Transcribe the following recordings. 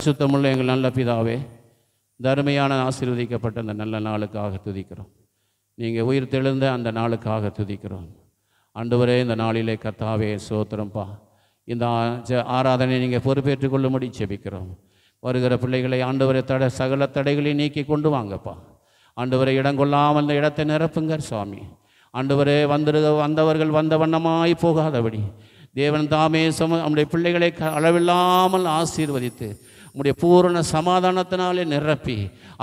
பரிசுத்தமுள்ள எங்கள் நல்ல பிதாவே, தர்மையான ஆசீர்வதிக்கப்பட்ட அந்த நல்ல நாளுக்காக துதிக்கிறோம். நீங்கள் உயிர் தெழுந்த அந்த நாளுக்காக துதிக்கிறோம். ஆண்டவரே, இந்த நாளிலே கர்த்தாவே சோத்திரம்பா, இந்த ஆராதனை நீங்கள் பொறுப்பேற்றுக் கொள்ளும்படி ஜெபிக்கிறோம். வருகிற பிள்ளைகளை ஆண்டவரை சகல தடைகளையும் நீக்கி கொண்டு வாங்கப்பா. ஆண்டவரை இடம் கொள்ளாமல் அந்த இடத்தை நிரப்புங்க சுவாமி. ஆண்டவரே, வந்தவர்கள் வந்த வண்ணமாய் போகாதபடி தேவன் தாமே நம்முடைய பிள்ளைகளை அளவில்லாமல் ஆசீர்வதித்து நம்முடைய பூரண சமாதானத்தினாலே நிரப்பி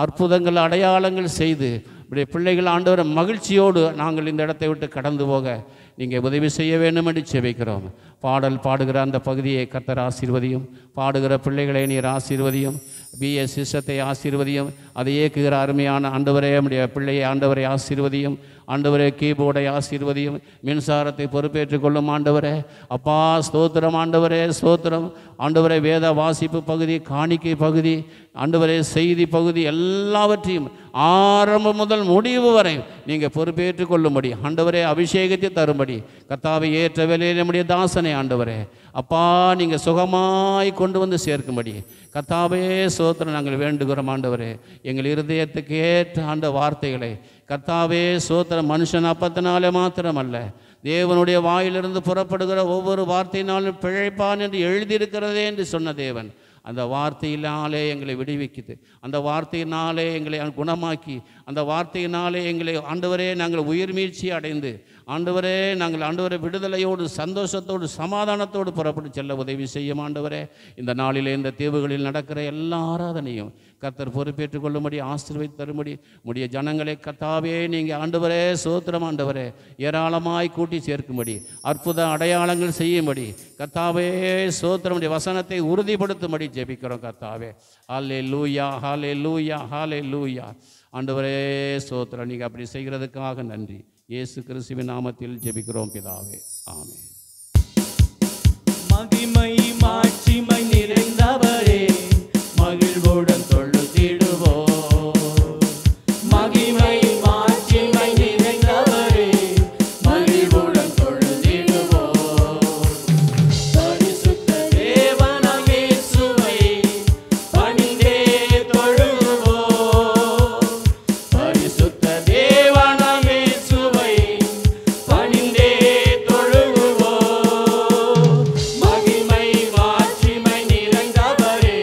அற்புதங்கள் அடையாளங்கள் செய்து நம்முடைய பிள்ளைகள் ஆண்டவரை மகிழ்ச்சியோடு நாங்கள் இந்த இடத்தை விட்டு கடந்து போக நீங்கள் உதவி செய்ய வேண்டும் என்று ஜெபிக்கிறோம். பாடல் பாடுகிற அந்த பகுதியை கர்த்தர் ஆசீர்வதியும். பாடுகிற பிள்ளைகளை நீர் ஆசீர்வதியும். பிஎஸ் சிஸ்டத்தை ஆசீர்வதியும். அதை இயக்குகிற அருமையான ஆண்டவரே நம்முடைய பிள்ளையை ஆண்டவரை ஆசீர்வதியும். ஆண்டவரே, கீபோர்டை ஆசீர்வதியும். மின்சாரத்தை பொறுப்பேற்றுக் கொள்ளும் ஆண்டவரே. அப்பா ஸ்தோத்திரம் ஆண்டவரே, ஸ்தோத்திரம் ஆண்டவரே. வேத வாசிப்பு பகுதி, காணிக்கை பகுதி, ஆண்டவரே செய்தி பகுதி எல்லாவற்றையும் ஆரம்பம் முதல் முடிவு வரை நீங்கள் பொறுப்பேற்றுக் கொள்ளும்படி ஆண்டவரே அபிஷேகத்தை தரும்படி கர்த்தாவை ஏற்ற வேலையில் நம்முடைய தாசனை ஆண்டவரே அப்பா நீங்கள் சுகமாய் கொண்டு வந்து சேர்க்கும்படி கர்த்தாவே ஸ்தோத்திரம் நாங்கள் வேண்டுகிறோம் ஆண்டவரே. எங்கள் இருதயத்துக்கு ஏற்ற ஆண்ட வார்த்தைகளை கர்த்தாவே ஸ்தோத்திரம் மனுஷன் அப்பத்தினாலே மாத்திரமல்ல, தேவனுடைய வாயிலிருந்து புறப்படுகிற ஒவ்வொரு வார்த்தையினாலும் பிழைப்பான் என்று எழுதியிருக்கிறதே என்று சொன்ன தேவன் அந்த வார்த்தையினாலே எங்களை விடுவிக்குது. அந்த வார்த்தையினாலே எங்களை குணமாக்கி, அந்த வார்த்தையினாலே எங்களை ஆண்டவரே நாங்கள் உயிர் மீழ்ச்சி அடைந்து ஆண்டவரே நாங்கள் ஆண்டவரை விடுதலையோடு சந்தோஷத்தோடு சமாதானத்தோடு புறப்பட்டு செல்ல உதவி செய்யும் ஆண்டவரே. இந்த நாளிலே இந்த தீவுகளில் நடக்கிற எல்லா ஆராதனையும் கர்த்தர் பொறுப்பேற்றுக் கொள்ளும்படி ஆசீர்வதித்து தரும்படி முடிய ஜனங்களை கர்த்தாவே நீங்கள் ஆண்டவரே ஸ்தோத்திரம் ஆண்டவரே ஏராளமாய் கூட்டி சேர்க்கும்படி அற்புத அடையாளங்கள் செய்யும்படி கர்த்தாவே ஸ்தோத்திரம் வசனத்தை உறுதிப்படுத்தும்படி ஜெபிக்கிறோம் கர்த்தாவே. ஹல்லேலூயா, ஹல்லேலூயா, ஹல்லேலூயா. ஆண்டவரே ஸ்தோத்திரம், நீங்கள் அப்படி செய்கிறதுக்காக நன்றி. இயேசு கிறிஸ்துவின் நாமத்தில் ஜெபிக்கிறோம் பிதாவே, ஆமென். மகிமை மாட்சிமை நிறைந்தவரே மகிழ்வுடன் தொழுதிடுவோம். மகிமை மாட்சிமை நிறைந்தவரே மகிழ்வுடன் தொழுதிடுவோம். பரிசுத்த தேவனாம் இயேசுவை பணிந்தே தொழுவோம். பரிசுத்த தேவனாம் இயேசுவை பணிந்தே தொழுவோம். மகிமை மாட்சிமை நிறைந்தவரே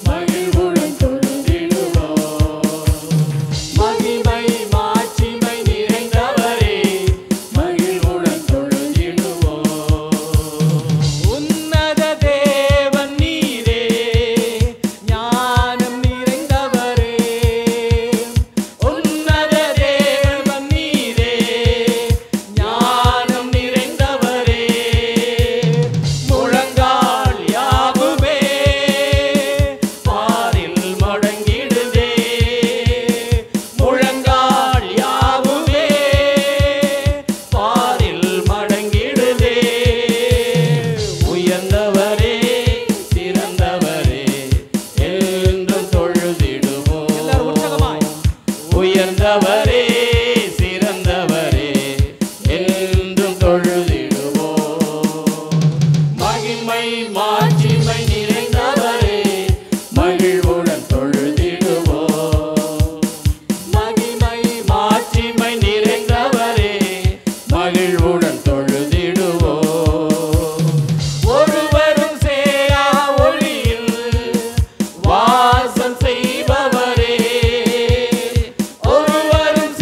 மகிழ்வுடன் தொழுதிடுவோம். மகிமை மாட்சிமை நிறைந்தவரே மகிழ்வுடன் தொழுதிடுவோம். உன்னத தேவன் நீரே, ஞானம் நிறைந்தவரே. உன்னத தேவன் நீரே, ஞானம் நிறைந்தவரே. முழங்கால் யாவுமே பாரில் முடங்கிடுதே. முழங்கால் யாவுமே பாரில் மடங்கிடுதே. உயர்ந்தவரே சிறந்தவரே என்றும் தொழுதிடுவோம். உயர்ந்தவரே சிறந்தவரே என்றும் தொழுதிடுவோம். மகிமை மாட்சிமை நிறைந்தவரே மகிழ்வுடன் தொழுதிடுவோம். மகிமை மாட்சிமை நிறைந்தவரே மகிழ்வுடன் தொழுதிடுவோம். ஒருவரும் சேரா ஒளியில் வாசம் செய்பவரே. ஒருவரும்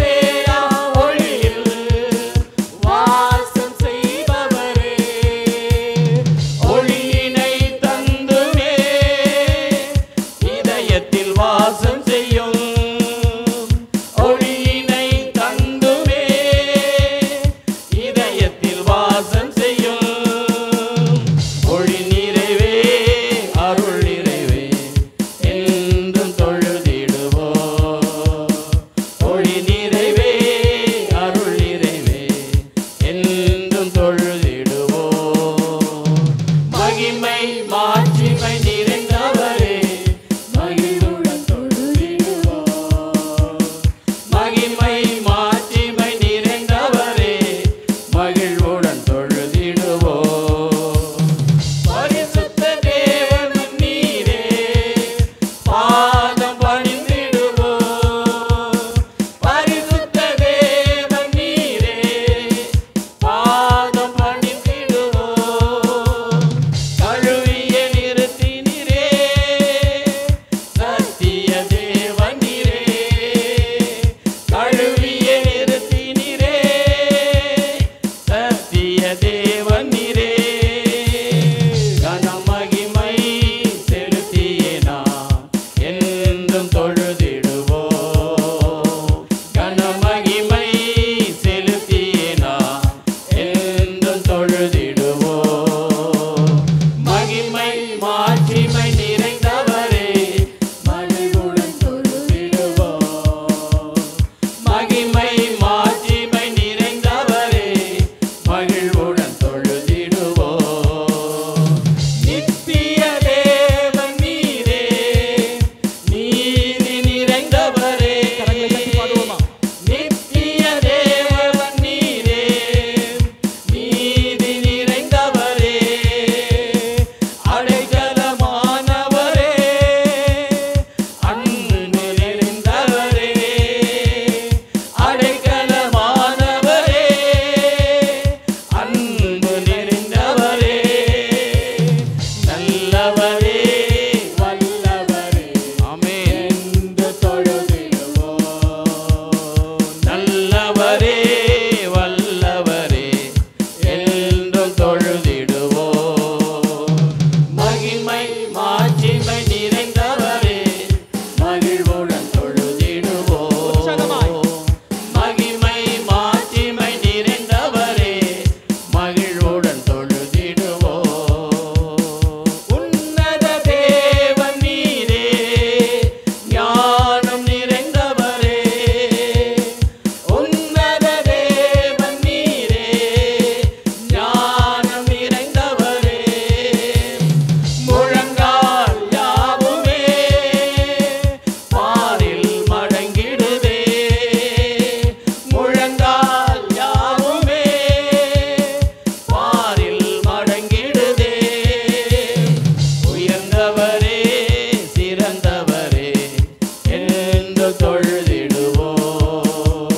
தொழுதிடுவோம்.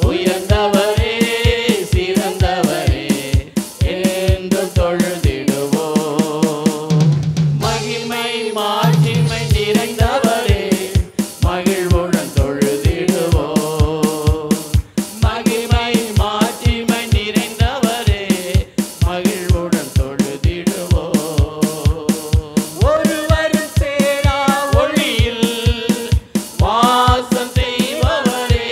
உயர்ந்தவரே சிறந்தவரே என்றும் தொழுதிடுவோம். மகிமை மாட்சிமை நிறைந்தவரே மகிழ்வுடன் தொழுதிடுவோம். மகிமை மாட்சிமை நிறைந்தவரே மகிழ்வுடன் தொழுதிடுவோம். ஒருவரும் சேரா ஒளியில் வாசம் செய்பவரே,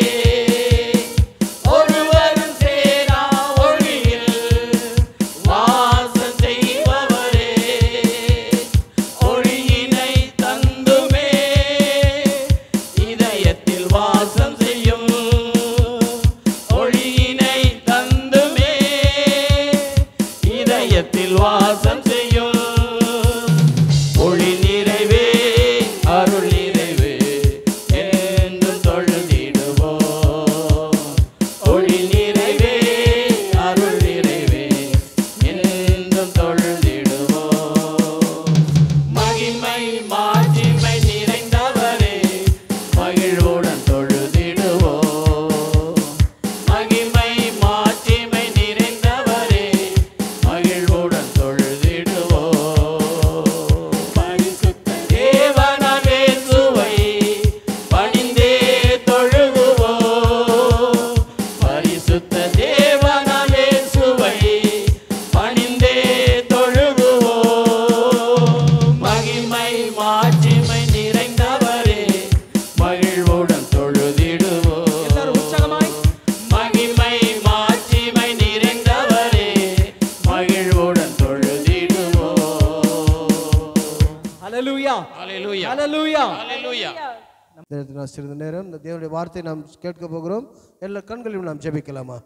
ஒருவரும் சேரா ஒளியில் வாசம் செய்பவரே, ஒளியினை தந்துமே இதயத்தில் வாசம் செய்யும். ஒளியினை தந்துமே இதயத்தில் வாசம் செய்யும். ஒளி நிறைவே அருள் நிறைவே என்றும் தொழுதிடுவோம். ஒளி நிறைவே அருள் நிறைவே என்றும் தொழுதிடுவோம். மகிமை மாட்சிமை நிறைந்தவரே மகிழ்வுடன் தொழுதிடுவோம். மகிமை மாட்சிமை நிறைந்தவரே மகிழ்வுடன் தொழுதிடுவோம். பரிசுத்த தேவனாம் இயேசுவை பணிந்தே தொழுகுவோம். பரிசுத்த தேவனாம் இயேசுவை பணிந்தே தொழுகுவோம். மகிமை மாட்சிமை நிறைந்தவரே மகிழ்வுடன் தொழுதிடுவோம். எல்லாரும் உற்சாகமாய் மகிமை மாட்சிமை நிறைந்தவரே மகிழ்வுடன் தொழுதிடுவோம். ஹல்லேலூயா ஹல்லேலூயா ஹல்லேலூயா. ஹல்லேலூயா. இந்த நேரத்தில் நான் சிறிது நேரம் இந்த தேவனுடைய வார்த்தையை நாம் கேட்க போகிறோம். எல்லா கண்களையும் நாம் ஜெபிக்கலாமா?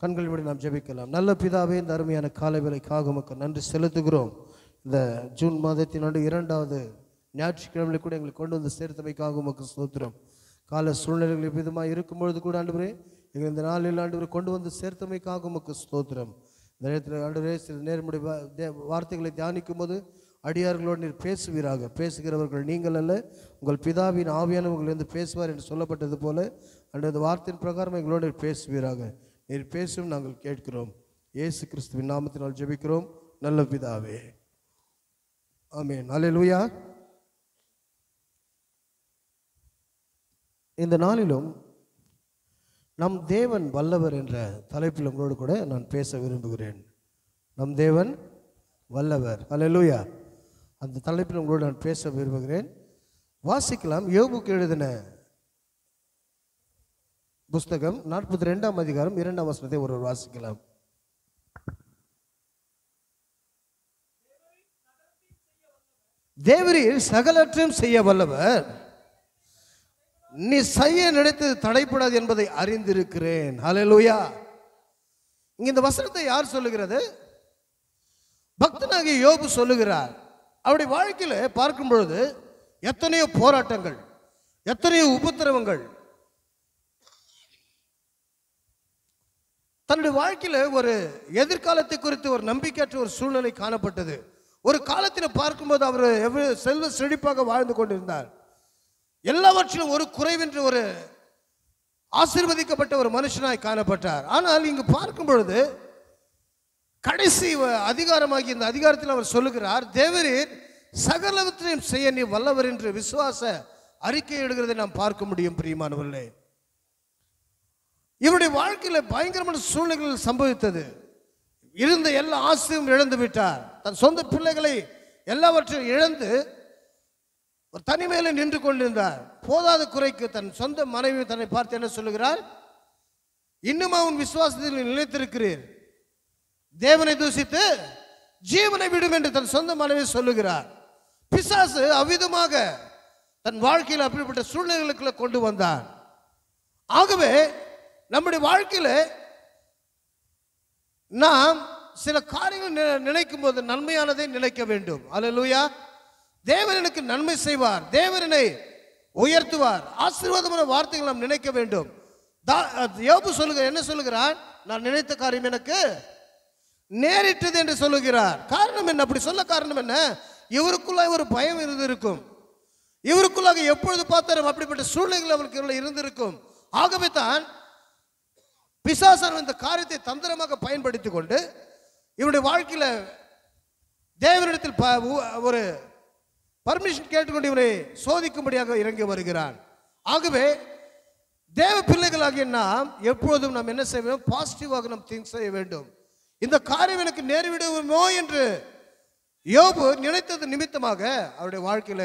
கண்கள் விட நாம் ஜெபிக்கலாம். நல்ல பிதாவே, இந்த அருமையான காலை வேளைக்காக உமக்கு நன்றி செலுத்துகிறோம். இந்த ஜூன் மாதத்தின் 2வது ஞாயிற்றுக்கிழமையில் கூட எங்களை கொண்டு வந்து சேர்த்தமைக்காக உமக்கு ஸ்தோத்திரம். கால சூழ்நிலைகள் விதமாக இருக்கும்பொழுது கூட ஆண்டவரே எங்கள் இந்த நாளில் ஆண்டவரை கொண்டு வந்து சேர்த்தமைக்காக உமக்கு ஸ்தோத்திரம். இந்த நேரத்தில் ஆண்டவரே சில நேரமுடைய வார்த்தைகளை தியானிக்கும் போது அடியார்களோடு நீர் பேசுவீராக. பேசுகிறவர்கள் நீங்கள் அல்ல, உங்கள் பிதாவின் ஆவியானவர்களிருந்து பேசுவார் என்று சொல்லப்பட்டது போல அந்த வார்த்தையின் பிரகாரம் எங்களோடு நீர் பேசுவீராக. நீர் பேசும் நாங்கள் கேட்கிறோம். இயேசு கிறிஸ்துவின் நாமத்தினால் ஜெபிக்கிறோம் நல்ல பிதாவே, ஆமென். அல்லேலூயா. இந்த நாளிலும் நம் தேவன் வல்லவர் என்ற தலைப்பில் உங்களோடு கூட நான் பேச விரும்புகிறேன். நம் தேவன் வல்லவர். அல்லேலூயா. அந்த தலைப்பில் உங்களோடு நான் பேச விரும்புகிறேன். வாசிக்கலாம். யோபுக்கு எழுதின புஸ்தகம் 42ஆம் அதிகாரம் 2ஆம் வசனத்தை ஒருவர் வாசிக்கலாம். தேவரீர் சகலற்றையும் செய்ய வல்லவர், நீ செய்ய நினைத்தது தடைப்படாது என்பதை அறிந்திருக்கிறேன். ஹல்லேலூயா. இங்க இந்த வசனத்தை யார் சொல்லுகிறது? பக்தனாகிய யோபு சொல்லுகிறார். அவருடைய வாழ்க்கையில பார்க்கும் பொழுது எத்தனையோ போராட்டங்கள், எத்தனையோ உபத்திரவங்கள், தன்னுடைய வாழ்க்கையில ஒரு எதிர்காலத்தை குறித்து ஒரு நம்பிக்கையற்ற ஒரு சூழ்நிலை காணப்பட்டது. ஒரு காலத்தில் பார்க்கும்போது அவர் எவ்வளவு செல்வ செழிப்பாக வாழ்ந்து கொண்டிருந்தார். எல்லாவற்றிலும் ஒரு குறைவின்றி ஒரு ஆசீர்வதிக்கப்பட்ட ஒரு மனுஷனாய் காணப்பட்டார். ஆனால் இங்கு பார்க்கும் பொழுது கடைசி அதிகாரமாகி இந்த அதிகாரத்தில் அவர் சொல்லுகிறார், தேவரீர் சகலவற்றையும் செய்ய நீ வல்லவர் என்று விசுவாச அறிக்கை எடுக்கிறதை நாம் பார்க்க முடியும். பிரியமானவர்களே, இவருடைய வாழ்க்கையில பயங்கரமான சூழ்நிலைகள் சம்பவித்தது. இருந்த எல்லா ஆசையும் இழந்து விட்டார். தன் சொந்த பிள்ளைகளை எல்லாவற்றையும் இழந்து ஒரு தனிமையில நின்று கொண்டிருந்தார். போதாத குறைக்கு தன் சொந்த மனைவி தன்னை பார்த்து என்ன சொல்லுகிறார்? இன்னும் அவன் விசுவாசத்தில் நிலைத்திருக்கிறீர், தேவனை தூசித்து ஜீவனை விடும் என்று தன் சொந்த மனைவி சொல்லுகிறார். பிசாசு அவ்விதமாக தன் வாழ்க்கையில் அப்படிப்பட்ட சூழ்நிலைகளுக்குள்ள கொண்டு வந்தான். ஆகவே நம்முடைய வாழ்க்கையில நாம் சில காரியங்கள் நினைக்கும் போது நன்மையானதை நினைக்க வேண்டும். அல்லேலூயா. தேவன் எனக்கு நன்மை செய்வார், தேவனை உயர்த்துவார், ஆசீர்வாதமான வார்த்தைகள் நாம் நினைக்க வேண்டும். யோபு சொல்லுகிறார், என்ன சொல்லுகிறார்? நான் நினைத்த காரியம் எனக்கு நேரிட்டது என்று சொல்லுகிறார். காரணம் என்ன? அப்படி சொல்ல காரணம் என்ன? இவருக்குள்ள ஒரு பயம் இருந்திருக்கும். இவருக்குள்ளாக எப்பொழுது பார்த்தாலும் அப்படிப்பட்ட சூழ்நிலைகள் அவருக்கு இருந்திருக்கும். ஆகவே தான் பிசாசானவன் இந்த காரியத்தை தந்திரமாக பயன்படுத்தி கொண்டு இவருடைய வாழ்க்கையில தேவனிடத்தில் ஒரு பர்மிஷன் கேட்டுக்கொண்டு இவரை சோதிக்கும்படியாக இறங்கி வருகிறான். ஆகவே தேவ பிள்ளைகளாகிய நாம் எப்பொழுதும் நாம் என்ன செய்ய வேண்டும்? பாசிட்டிவாக நாம் திங்க் செய்ய வேண்டும். இந்த காரியம் எனக்கு நேரிடுமோ என்று யோபு நினைத்தது நிமித்தமாக அவருடைய வாழ்க்கையில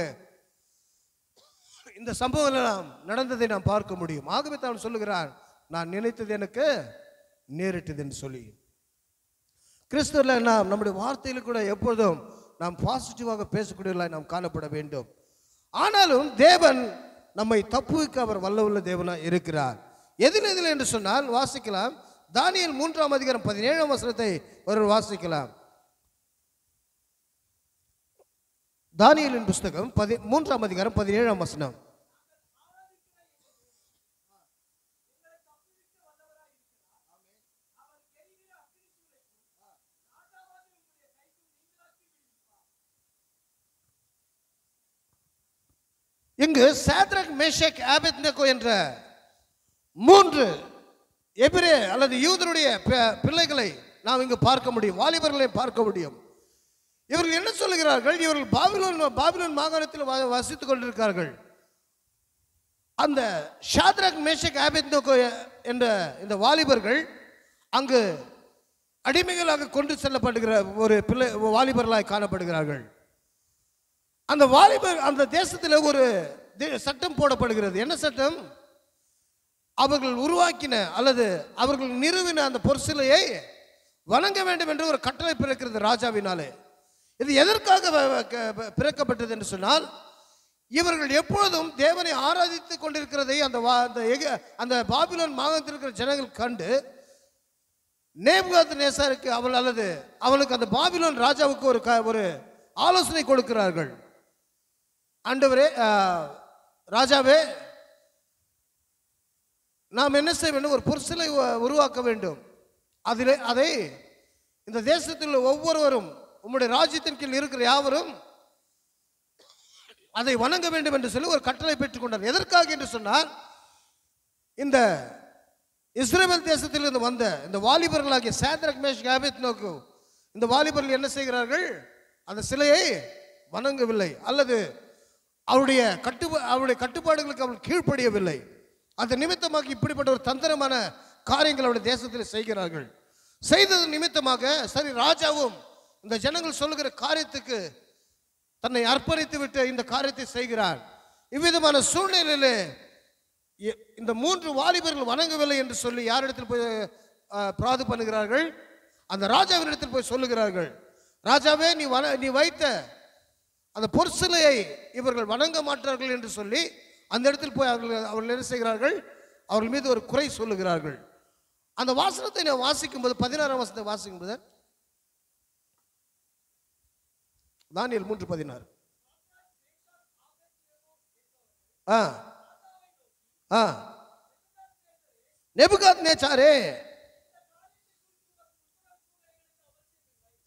இந்த சம்பவங்கள் நடந்ததை நாம் பார்க்க முடியும். ஆகவே தான் சொல்லுகிறான், நான் நினைத்தது எனக்கு நேரிட்டது என்று சொல்லி. கிறிஸ்துவ நாம் நம்முடைய வார்த்தையில் கூட எப்பொழுதும் நாம் பாசிட்டிவாக பேசக்கூடியவர்களாய் நாம் காணப்பட வேண்டும். ஆனாலும் தேவன் நம்மை தப்புவிக்க அவர் வல்லவுள்ள தேவனாய் இருக்கிறார். எதில் என்று சொன்னால் வாசிக்கலாம். தானியேல் 3ஆம் அதிகாரம் 17ஆம் வசனத்தை ஒருவர் வாசிக்கலாம். தானியேலின் புஸ்தகம் 3ஆம் அதிகாரம் 17ஆம் வசனம். இங்கு சாத்ராக், மேஷாக், ஆபேத்நேகோ என்ற 3 எபிரே அல்லது யூதருடைய பிள்ளைகளை நாம் இங்கு பார்க்க முடியும், வாலிபர்களை பார்க்க முடியும். இவர்கள் என்ன சொல்லுகிறார்கள்? இவர்கள் பாபிலோன் மாகாணத்தில் வசித்துக் கொண்டிருக்கிறார்கள். அந்த சாத்ராக், மேஷாக், ஆபேத்நேகோ என்ற இந்த வாலிபர்கள் அங்கு அடிமைகளாக கொண்டு செல்லப்படுகிற ஒரு வாலிபர்களாய் காணப்படுகிறார்கள். அந்த வாலிபர் அந்த தேசத்தில் ஒரு சட்டம் போடப்படுகிறது. என்ன சட்டம்? அவர்கள் உருவாக்கின அல்லது அவர்கள் நிறுவின அந்த பொற்சிலையை வணங்க வேண்டும் என்று ஒரு கட்டளை பிறக்கிறது ராஜாவினாலே. இது எதற்காக பிறக்கப்பட்டது என்று சொன்னால், இவர்கள் எப்பொழுதும் தேவனை ஆராதித்துக் கொண்டிருக்கிறதை அந்த பாபிலோன் மாகாணத்தில் இருக்கிற ஜனங்கள் கண்டு நேபுகாத்நேசாருக்கு அவளுக்கு அந்த பாபிலோன் ராஜாவுக்கு ஒரு ஆலோசனை கொடுக்கிறார்கள். ஆண்டவரே, ராஜாவே, நாம் என்ன செய்ய வேண்டும்? ஒரு பொற்சிலை உருவாக்க வேண்டும். அதை இந்த தேசத்தில் ஒவ்வொருவரும், உம்முடைய ராஜ்யத்தின் கீழ் இருக்கிற யாவரும் அதை வணங்க வேண்டும் என்று சொல்லி ஒரு கட்டளை பெற்றுக் கொண்டார். எதற்காக என்று சொன்னால், இந்த இஸ்ரவேல் தேசத்திலிருந்து வந்த இந்த வாலிபர்களாகிய சாத்ராக், மேஷாக், ஆபேத்நேகோ இந்த வாலிபர்கள் என்ன செய்கிறார்கள்? அந்த சிலையை வணங்கவில்லை அல்லது அவருடைய கட்டுப்பாடுகளுக்கு அவர்கள் கீழ்ப்படியவில்லை. அந்த நிமித்தமாக இப்படிப்பட்ட ஒரு தந்திரமான காரியங்கள் அவருடைய தேசத்தில் செய்கிறார்கள். செய்தது நிமித்தமாக சரி, ராஜாவும் இந்த ஜனங்கள் சொல்லுகிற காரியத்துக்கு தன்னை அர்ப்பணித்து விட்டு இந்த காரியத்தை செய்கிறார். இவ்விதமான சூழ்நிலையிலே இந்த 3 வாலிபர்கள் வணங்கவில்லை என்று சொல்லி யாரிடத்தில் போய் பிரார்த்தனை பண்ணுகிறார்கள்? அந்த ராஜாவினிடத்தில் போய் சொல்லுகிறார்கள், ராஜாவே, நீ வைத்த அந்த பொற்சிலையை இவர்கள் வணங்க மாட்டார்கள் என்று சொல்லி அந்த இடத்தில் போய் அவர்கள் என்ன செய்கிறார்கள்? அவர்கள் மீது ஒரு குறை சொல்லுகிறார்கள். அந்த வாசனத்தை நான் வாசிக்கும்போது 16ஆம் வசனத்தை வாசிக்கும்போது, தானியேல் 3:16, நேபுகாத்நேச்சாரே,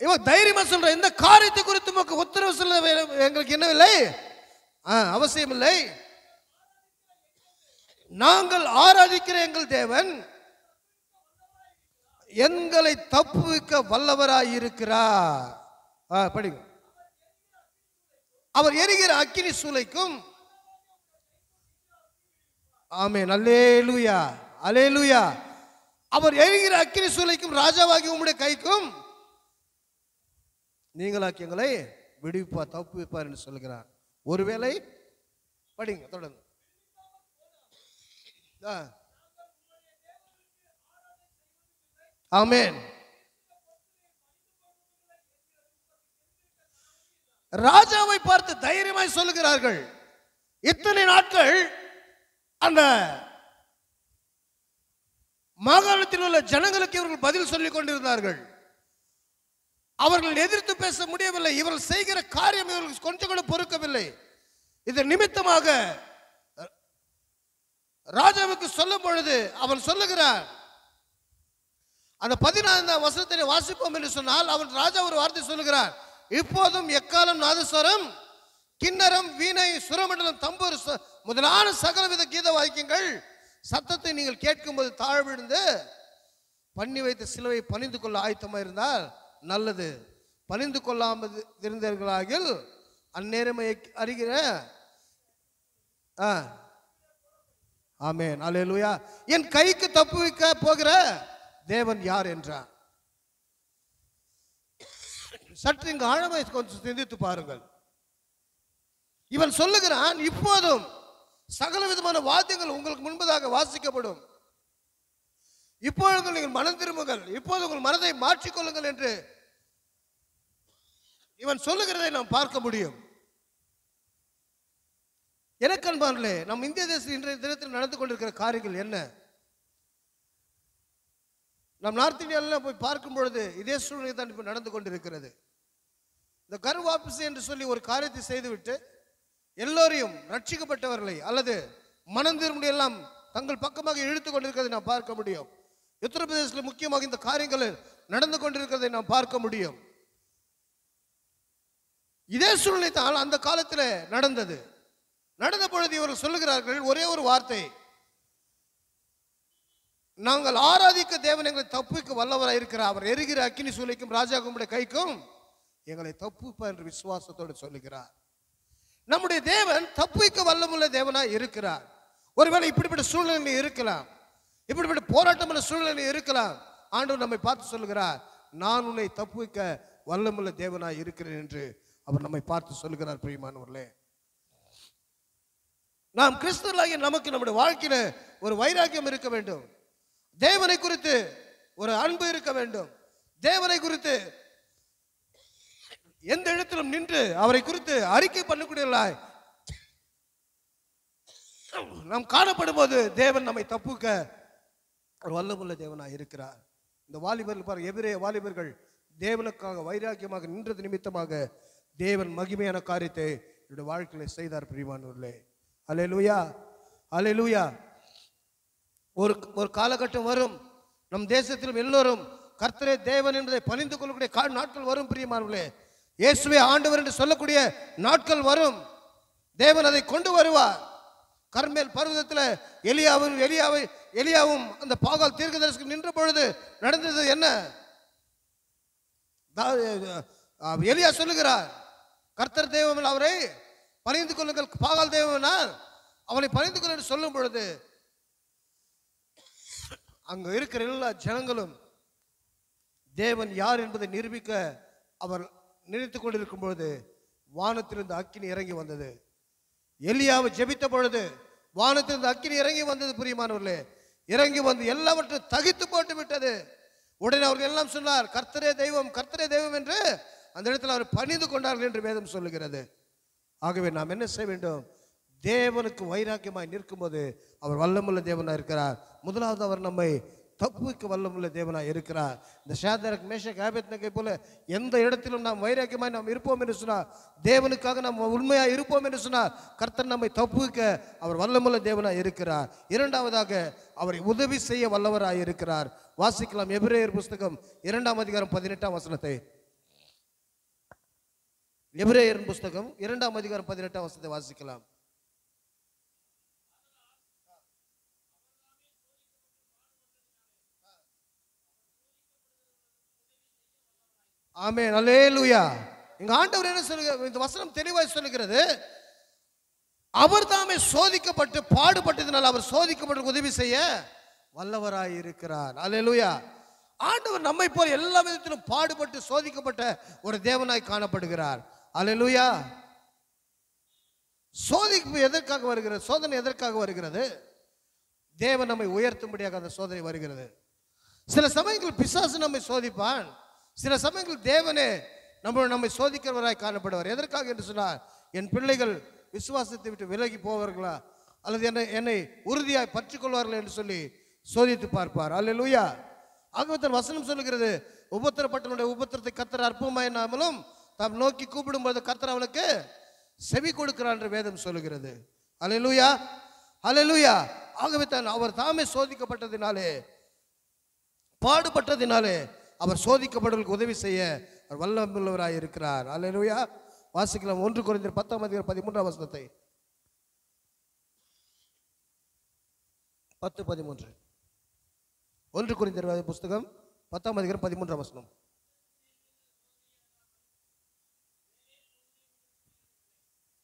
இவன் தைரியமா சொல்ற, இந்த காரியத்தை குறித்து உமக்கு உத்தரவு சொல்ல எங்களுக்கு என்னவில்லை, அவசியம் இல்லை. நாங்கள் ஆராதிக்கிற எங்கள் தேவன் எங்களை தப்புவிக்க வல்லவராய் இருக்கிறார். படிங்க. அவர் எரிகிற அக்கினி சூளைக்கும், ஆமென், அல்லேலூயா, அல்லேலூயா. அவர் எரிகிற அக்கினி சூளைக்கும் ராஜாவாகி உம்முடைய கைக்கும் நீங்களாக்கி எங்களை விடுவிப்பார், தப்புவிப்பார் என்று சொல்கிறார். ஒருவேளை படிங்க தொடர்ந்து. ஆமென். ராஜாவை பார்த்து தைரியமாய் சொல்லுகிறார்கள். இத்தனை நாட்கள் அந்த மாகாணத்தில் உள்ள ஜனங்களுக்கு இவர்கள் பதில் சொல்லிக் கொண்டிருந்தார்கள். அவர்கள் எதிர்த்து பேச முடியவில்லை. இவர்கள் செய்கிற காரியம் இவர்கள் கொஞ்சம் கூட பொறுக்கவில்லை. இதன் நிமித்தமாக ராஜாவுக்கு சொல்லும் பொழுது அவன் சொல்லுகிறான், அந்த 14ஆம் வசனத்தை வாசிப்போம் என்று சொன்னால், அவன் ராஜா ஒரு வார்த்தை சொல்லுகிறான், இப்போதும் எக்காலம் நாதஸ்வரம் கிண்ணறம், வீணை, சுரமண்டலம், தம்பூர் முதலான சகலவித கீத வாக்கியங்கள் சத்தத்தை நீங்கள் கேட்கும்போது தாழ்விழுந்து பண்ணி வைத்த சிலுவை பணிந்து கொள்ள ஆயத்தமாக இருந்தால் நல்லது. பணிந்து கொள்ளாமல் இருந்தவர்களாகில் அந்நேரமே அறிகிற ஆமென் அல்லேலூயா என் கைக்கு தப்பு வைக்க போகிற தேவன் யார் என்றார். சற்று இங்கு ஆழமாய் கொஞ்சம் சிந்தித்து பாருங்கள். இவன் சொல்லுகிறான், இப்போதும் சகல விதமான வாத்தியங்கள் உங்களுக்கு முன்பதாக வாசிக்கப்படும், இப்பொழுது நீங்கள் மனம் திரும்புங்கள், இப்போது உங்கள் மனதை மாற்றிக்கொள்ளுங்கள் என்று இவன் சொல்லுகிறதை நாம் பார்க்க முடியும். எனக்கு அன்பானே, நம் இந்திய தேசத்தில் இன்றைய தினத்தில் நடந்து கொண்டிருக்கிற காரியங்கள் என்ன? நம் நார்த் இந்தியாவில் போய் பார்க்கும் பொழுது இதே சூழ்நிலை தான் இப்போ நடந்து கொண்டிருக்கிறது. இந்த கர்வாபிசை என்று சொல்லி ஒரு காரியத்தை செய்துவிட்டு எல்லோரையும் ரட்சிக்கப்பட்டவர்களை அல்லது மனம் திரும்பி எல்லாம் தங்கள் பக்கமாக இழுத்து கொண்டிருக்கிறதை நாம் பார்க்க முடியும். உத்தரப்பிரதேசத்தில் முக்கியமாக இந்த காரியங்கள் நடந்து கொண்டிருக்கிறதை நாம் பார்க்க முடியும். இதே சூழ்நிலை தான் அந்த காலத்தில் நடந்தது. நடந்த பொழுது இவர்கள் சொல்லுகிறார்கள் ஒரே ஒரு வார்த்தை, நாங்கள் ஆராதிக்க தேவன் எங்களை தப்புக்கு வல்லவராக இருக்கிறார், அவர் எரிகிற அக்கினி சூளைக்கும் ராஜாவுடைய கைக்கும் எங்களை தப்புப்பா என்று விசுவாசத்தோடு சொல்லுகிறார். நம்முடைய தேவன் தப்புவிக்க வல்லமுள்ள தேவனாய் இருக்கிறார். ஒருவேளை இப்படிப்பட்ட சூழ்நிலை இருக்கலாம், இப்படிப்பட்ட போராட்டமுள்ள சூழ்நிலை இருக்கலாம். ஆண்டவர் நம்மை பார்த்து சொல்லுகிறார், நான் உன்னை தப்புவிக்க வல்லமுள்ள தேவனாய் இருக்கிறேன் என்று அவர் நம்மை பார்த்து சொல்லுகிறார். பிரியமானவர்களே, நாம் கிறிஸ்தவர்களாகிய நமக்கு நம்முடைய வாழ்க்கையில ஒரு வைராக்கியம் இருக்க வேண்டும். தேவனை குறித்து ஒரு அன்பு இருக்க வேண்டும். தேவனை குறித்து எந்த இடத்திலும் நின்று அவரை குறித்து அறிக்கை பண்ணக்கூடியவர்களாய் நாம் காணப்படும் போது தேவன் நம்மை தப்புக்க ஒரு வல்லமுள்ள தேவனாய் இருக்கிறார். இந்த வாலிபர்கள் பாருங்க, எபிரேய வாலிபர்கள் தேவனுக்காக வைராக்கியமாக நின்றது நிமித்தமாக தேவன் மகிமையான காரியத்தை என்னுடைய வாழ்க்கையில செய்தார். பிரியமானவர்களே, அல்லேலூயா அல்லேலூயா. ஒரு காலகட்டம் வரும், நம் தேசத்திலும் எல்லோரும் கர்த்தரே தேவன் என்பதை பணிந்து கொள்ளக்கூடிய நாட்கள் வரும். பிரியமானவர்களே, இயேசுவே ஆண்டவர் என்று சொல்லக்கூடிய நாட்கள் வரும். தேவன் அதை கொண்டு வருவார். கர்மேல் பர்வதத்தில் எலியாவும் அந்த பாகால் தீர்க்கதரிசிக்கு நின்ற பொழுது நடந்தது என்ன? எலியா சொல்லுகிறார், கர்த்தர் தெய்வம் அவரை பணிந்து கொள்ளுங்கள், பாகால் தெய்வம்னால் அவனை பணிந்து கொள்ள என்று சொல்லும் பொழுது அங்க இருக்கிற எல்லா ஜனங்களும் தேவன் யார் என்பதை நிரூபிக்க அவர் நினைத்துக் கொண்டிருக்கும் பொழுது வானத்திலிருந்து அக்கினி இறங்கி வந்தது. எலியாவை ஜெபித்த பொழுது வானத்திலிருந்து அக்கினி இறங்கி வந்தது. பிரியமானவர்களே, இறங்கி வந்து எல்லாவற்றையும் தகித்து போட்டு விட்டது. உடனே அவர்கள் எல்லாம் சொன்னார், கர்த்தரே தெய்வம், கர்த்தரே தெய்வம் என்று அந்த இடத்தில் அவர் பணிந்து கொண்டார்கள் என்று வேதம் சொல்லுகிறது. ஆகவே நாம் என்ன செய்ய வேண்டும்? தேவனுக்கு வைராக்கியமாய் நிற்கும் போது அவர் வல்லமுள்ள தேவனாய் இருக்கிறார். முதலாவது அவர் நம்மை தப்புக்கு வல்லமுள்ள தேவனாய் இருக்கிறார். இந்த ஷாத்ராக் மேஷாக் ஆபேத்நேகை போல எந்த இடத்திலும் நாம் வைராக்கியமாய் நாம் இருப்போம் என்று சொன்னார், தேவனுக்காக நாம் உண்மையாக இருப்போம் என்று சொன்னார், கர்த்தர் நம்மை தப்புவிக்க அவர் வல்லமுள்ள தேவனாய் இருக்கிறார். இரண்டாவதாக அவரை உதவி செய்ய வல்லவராய் இருக்கிறார். வாசிக்கலாம் எபிரேயர் புஸ்தகம் 2ஆம் அதிகாரம் 18ஆம் வசனத்தை. எபிரேயர் புஸ்தகம் 2ஆம் அதிகாரம் 18ஆம் வசனத்தை வாசிக்கலாம். ஆமென் அல்லேலூயா. இங்க ஆண்டவர் என்ன சொல்லுகிறார்? இந்த வசனம் தெளிவாய் சொல்லுகிறது, அவர் தாமே சோதிக்கப்பட்டு பாடுபட்டதினால் அவர் சோதிக்கப்பட்டு உதவி செய்ய வல்லவராய் இருக்கிறார். அல்லேலூயா. ஆண்டவர் நம்மை போல எல்லா விதத்திலும் பாடுபட்டு சோதிக்கப்பட்ட ஒரு தேவனாய் காணப்படுகிறார். அல்லேலூயா. சோதிப்பு எதற்காக வருகிறது? சோதனை எதற்காக வருகிறது? தேவன் நம்மை உயர்த்தும்படியாக அந்த சோதனை வருகிறது. சில சமயங்கள் பிசாசு நம்மை சோதிப்பான், சில சமயங்கள் தேவனே நம்மை சோதிக்கிறவராய் காணப்படுவார். எதற்காக என்று சொன்னால், என் பிள்ளைகள் விசுவாசத்தை விட்டு விலகி போவார்களா அல்லது என்னை உறுதியாய் பற்றி கொள்வார்கள் என்று சொல்லி சோதித்து பார்ப்பார். அல்லேலூயா. ஆகவே வசனம் சொல்லுகிறது, உபத்திரப்பட்டவனுடைய உபத்திரத்தை கர்த்தர் அற்பமாயினாமலும் தாம் நோக்கி கூப்பிடும்போது கர்த்தர் அவனுக்கு செவி கொடுக்கிறார் என்று வேதம் சொல்லுகிறது. அல்லேலூயா அல்லேலூயா. ஆகவே தான் அவர் தாமே சோதிக்கப்பட்டதினாலே, பாடுபட்டதினாலே அவர் சோதிக்கப்படுவதற்கு உதவி செய்ய வல்லமுள்ளவராய் இருக்கிறார். அல்லேலூயா. வாசிக்கலாம். 1 கொரிந்தியர் 10:13 10:13 1 கொரிந்தியர் புஸ்தகம் 10:13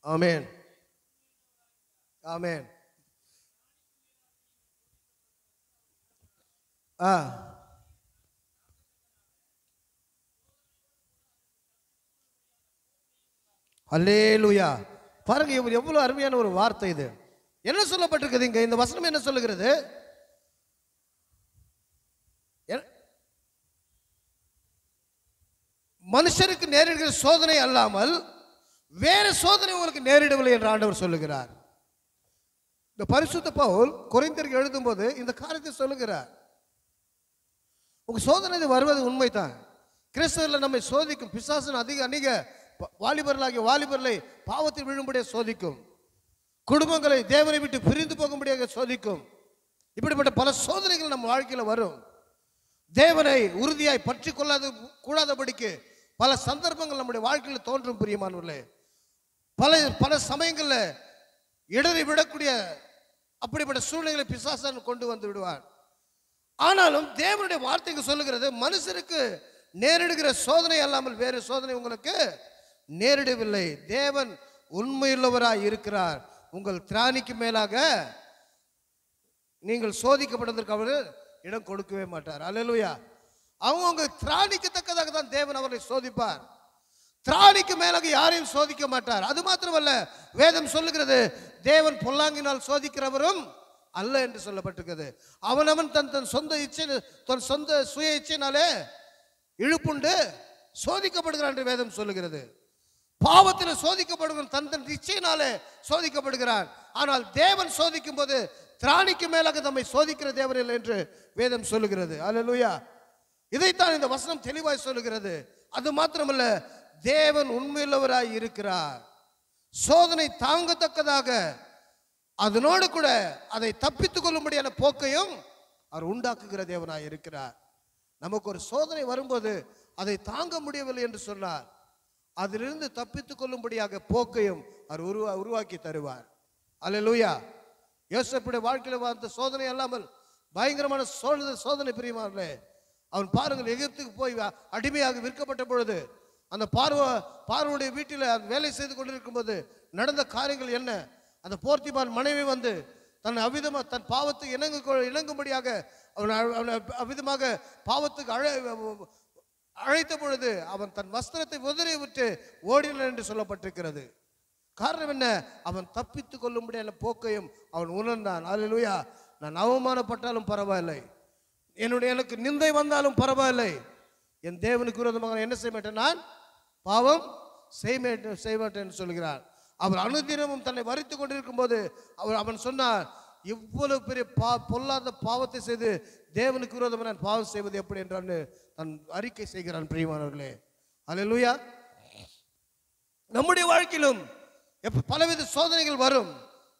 ஆமென் ஆமென். அல்லேலூயா. பாருங்க எவ்வளவு அருமையான ஒரு வார்த்தை இது. என்ன சொல்லப்பட்டிருக்குது இங்க? இந்த வசனம் என்ன சொல்லுகிறது? மனுஷருக்கு நேரிடுகிற சோதனை அல்லாமல் வேற சோதனை உங்களுக்கு நேரிடவில்லை என்று ஆண்டவர் சொல்லுகிறார். இந்த பரிசுத்த பவுல் கொரிந்தியருக்கு எழுதும்போது இந்த காரியத்தை சொல்லுகிறார். உங்க சோதனை வருவது உண்மைதான். கிறிஸ்தவர்கள் நம்மை சோதிக்கும். பிசாசன் அநேக வாலிபர்களை பாவத்தில் விழும்படியாக சோதிக்கும். குடும்பங்களை தேவனை விட்டு பிரிந்து போகும்படியாக சோதிக்கும். இப்படிப்பட்ட பல சோதனைகள் நம்ம வாழ்க்கையில் வரும். தேவனை உறுதியாய் பற்றி கூடாதபடிக்கு பல சந்தர்ப்பங்கள் நம்முடைய வாழ்க்கையில் தோன்றும். பிரியமானவர்களே, பல சமயங்களில் இடரை விடக்கூடிய அப்படிப்பட்ட சூழ்நிலைகளை பிசாசன் கொண்டு வந்து விடுவார். ஆனாலும் தேவனுடைய வார்த்தைக்கு சொல்லுகிறது, மனுஷருக்கு நேரிடுகிற சோதனை அல்லாமல் வேறு சோதனை உங்களுக்கு நேரிடவில்லை. தேவன் உண்மையுள்ளவராய் இருக்கிறார். உங்கள் திராணிக்கு மேலாக நீங்கள் சோதிக்கப்படுவதற்கு அவர் இடம் கொடுக்கவே மாட்டார். அல்லேலூயா. அவங்க திராணிக்கு தக்கதாக தான் தேவன் அவரை சோதிப்பார். திராணிக்கு மேலாக யாரையும் சோதிக்க மாட்டார். அது மாத்திரமல்ல, வேதம் சொல்லுகிறது, தேவன் பொல்லாங்கினால் சோதிக்கிறவரும் அல்ல என்று சொல்லப்பட்டிருக்கிறது. அவனவன் தன் சொந்த இச்சை, தன் சொந்த சுய இச்சையினாலே இழுப்புண்டு சோதிக்கப்படுகிறான் என்று வேதம் சொல்லுகிறது. பாவத்தில் சோதிக்கப்படுகிற தன் இச்சையினாலே சோதிக்கப்படுகிறான். ஆனால் தேவன் சோதிக்கும் போது திராணிக்கு மேலாக நம்மை சோதிக்கிற தேவன் இல்லை என்று வேதம் சொல்லுகிறது. அல்லேலூயா. இதைத்தான் இந்த வசனம் தெளிவாய் சொல்லுகிறது. அது மாத்திரமல்ல, தேவன் உண்மையுள்ளவராய் இருக்கிறார். சோதனை தாங்கத்தக்கதாக அதனோடு கூட அதை தப்பித்துக் கொள்ளும்படியான போக்கையும் அவர் உண்டாக்குகிற தேவனாய் இருக்கிறார். நமக்கு ஒரு சோதனை வரும்போது அதை தாங்க முடியவில்லை என்று சொன்னார், அதிலிருந்து தப்பித்துக் கொள்ளும்படியாக போக்கையும் அவர் உருவாக்கி தருவார். அல்லேலூயா. யோசேப்புடைய வாழ்க்கையில் வந்த சோதனை அல்லாமல் பயங்கரமான சோதனை. பிரியமானவர்களே, அவன் பாருங்கள், எகிப்துக்கு போய் அடிமையாக விற்கப்பட்ட பொழுது அந்த பார்வோனுடைய வீட்டில் வேலை செய்து கொண்டிருக்கும் போது நடந்த காரியங்கள் என்ன? அந்த போர்த்திபான் மனைவி வந்து தன் பாவத்துக்கு இணங்கும்படியாக அவன் அவ்விதமாக பாவத்துக்கு அழைத்த பொழுது அவன் தன் வஸ்திரத்தை உதறி விட்டு ஓடினான் என்று சொல்லப்பட்டிருக்கிறது. காரணம் என்ன? அவன் தப்பித்துக் கொள்ளும்படியான போக்கையும் அவன் உணர்ந்தான். அல்லேலூயா. நான் அவமானப்பட்டாலும் பரவாயில்லை, எனக்கு நிந்தை வந்தாலும் பரவாயில்லை, என் தேவனுக்கு விரோதமாக என்ன செய்ய மாட்டேன், நான் பாவம் செய்ய மாட்டேன் என்று சொல்கிறான். அவர் அனுதினமும் தன்னை வரித்து கொண்டிருக்கும் போது அவன் சொன்னார், இவ்வளவு பெரிய பொல்லாத பாவத்தை செய்து தேவனுக்கு விரோதமாக நான் பாவம் செய்வது எப்படி என்றான்னு தன் அறிக்கை செய்கிறான். பிரியமானவர்களே, அல்லேலூயா. நம்முடைய வாழ்க்கையிலும் பலவித சோதனைகள் வரும்.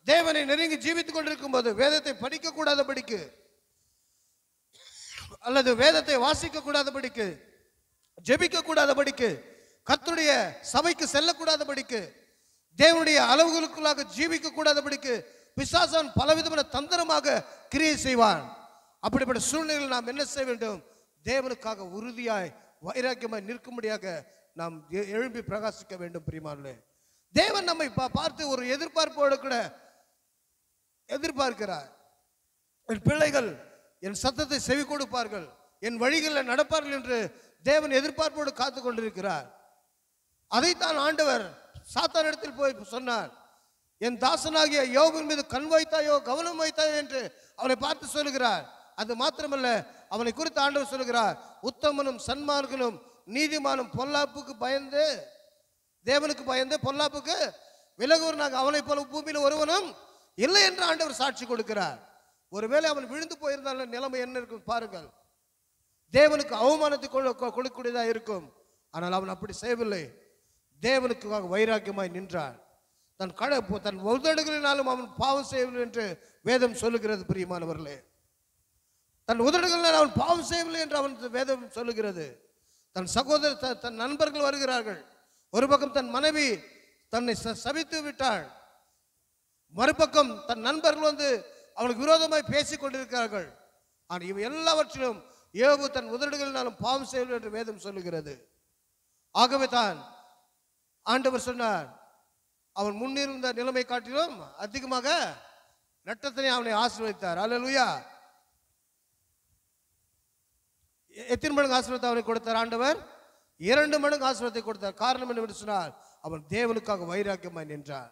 தேவனை நெருங்கி ஜீவித்துக் கொண்டிருக்கும் போது வேதத்தை படிக்க கூடாதபடிக்கு அல்லது வேதத்தை வாசிக்க கூடாதபடிக்கு, ஜெபிக்க கூடாதபடிக்கு, கர்த்தருடைய சபைக்கு செல்லக்கூடாதபடிக்கு, தேவனுடைய அளவுகளுக்குள்ளாக ஜீவிக்க கூடாதபடிக்கு பிசாசான் பலவிதமான தந்திரமாக கிரியை செய்வான். அப்படிப்பட்ட சூழ்நிலையில் நாம் என்ன செய்ய வேண்டும்? தேவனுக்காக உறுதியாய் வைராக்கியமாய் நிற்கும்படியாக நாம் எழும்பி பிரகாசிக்க வேண்டும். பிரியமானவர்களே, தேவன் நம்மை பார்த்து ஒரு எதிர்பார்ப்போடு கூட எதிர்பார்க்கிறார். என் பிள்ளைகள் என் சத்தத்தை செவி கொடுப்பார்கள், என் வழிகளில் நடப்பார்கள் என்று தேவன் எதிர்பார்ப்போடு காத்து கொண்டிருக்கிறார். அதைத்தான் ஆண்டவர் சாத்தானிடத்தில் போய் சொன்னார், என் தாசனாகிய யோபின் மீது கண் வைத்தாயோ, கவனம் வைத்தாயோ என்று அவனை பார்த்து சொல்லுகிறார். அது மாத்திரமல்ல, அவனை குறித்து ஆண்டவர் சொல்லுகிறார், உத்தமனும் சன்மார்கனும் நீதிமானும் பொல்லாப்புக்கு பயந்து, தேவனுக்கு பயந்து பொல்லாப்புக்கு விலகுவனாக அவனை போல பூமியில் ஒருவனும் இல்லை என்று ஆண்டவர் சாட்சி கொடுக்கிறார். ஒருவேளை அவன் விழுந்து போயிருந்தாலும் நிலைமை என்ன இருக்கும் பாருங்கள். தேவனுக்கு அவமானத்தை கொடுக்கக்கூடியதாக இருக்கும். ஆனால் அவன் அப்படி செய்யவில்லை. தேவனுக்காக வைராக்கியமாய் நின்றான். தன் உதடுகளினாலும் அவன் பாவம் செய்யவில்லை என்று வேதம் சொல்லுகிறது. பிரியமானவர்களே, தன் உதடுகளினால் அவன் பாவம் செய்யவில்லை என்று அவன் வேதம் சொல்லுகிறது. தன் சகோதரர் தன் நண்பர்கள் வருகிறார்கள், ஒரு பக்கம் தன் மனைவி தன்னை சபித்து விட்டாள், மறுபக்கம் தன் நண்பர்கள் வந்து அவனுக்கு விரோதமாய் பேசிக் கொண்டிருக்கிறார்கள். ஆனால் இவை எல்லாவற்றிலும் யோபு தன் உதடுகளினாலும் பாவம் செய்வது என்று வேதம் சொல்லுகிறது. ஆகவே தான் ஆண்டவர் சொன்னார், அவன் முன்னிருந்த நிலைமை காட்டிலும் அதிகமாக நட்டத்தினை அவனை ஆசீர்வதித்தார். அல்லேலூயா. எத்தனை மடங்கு ஆசீர்வாதத்தை அவனை கொடுத்தார் ஆண்டவர்? 2 மடங்கு ஆசீர்வாதத்தை கொடுத்தார். காரணம் என்னவென்று சொன்னால், அவன் தேவனுக்காக வைராக்கியமாய் நின்றான்.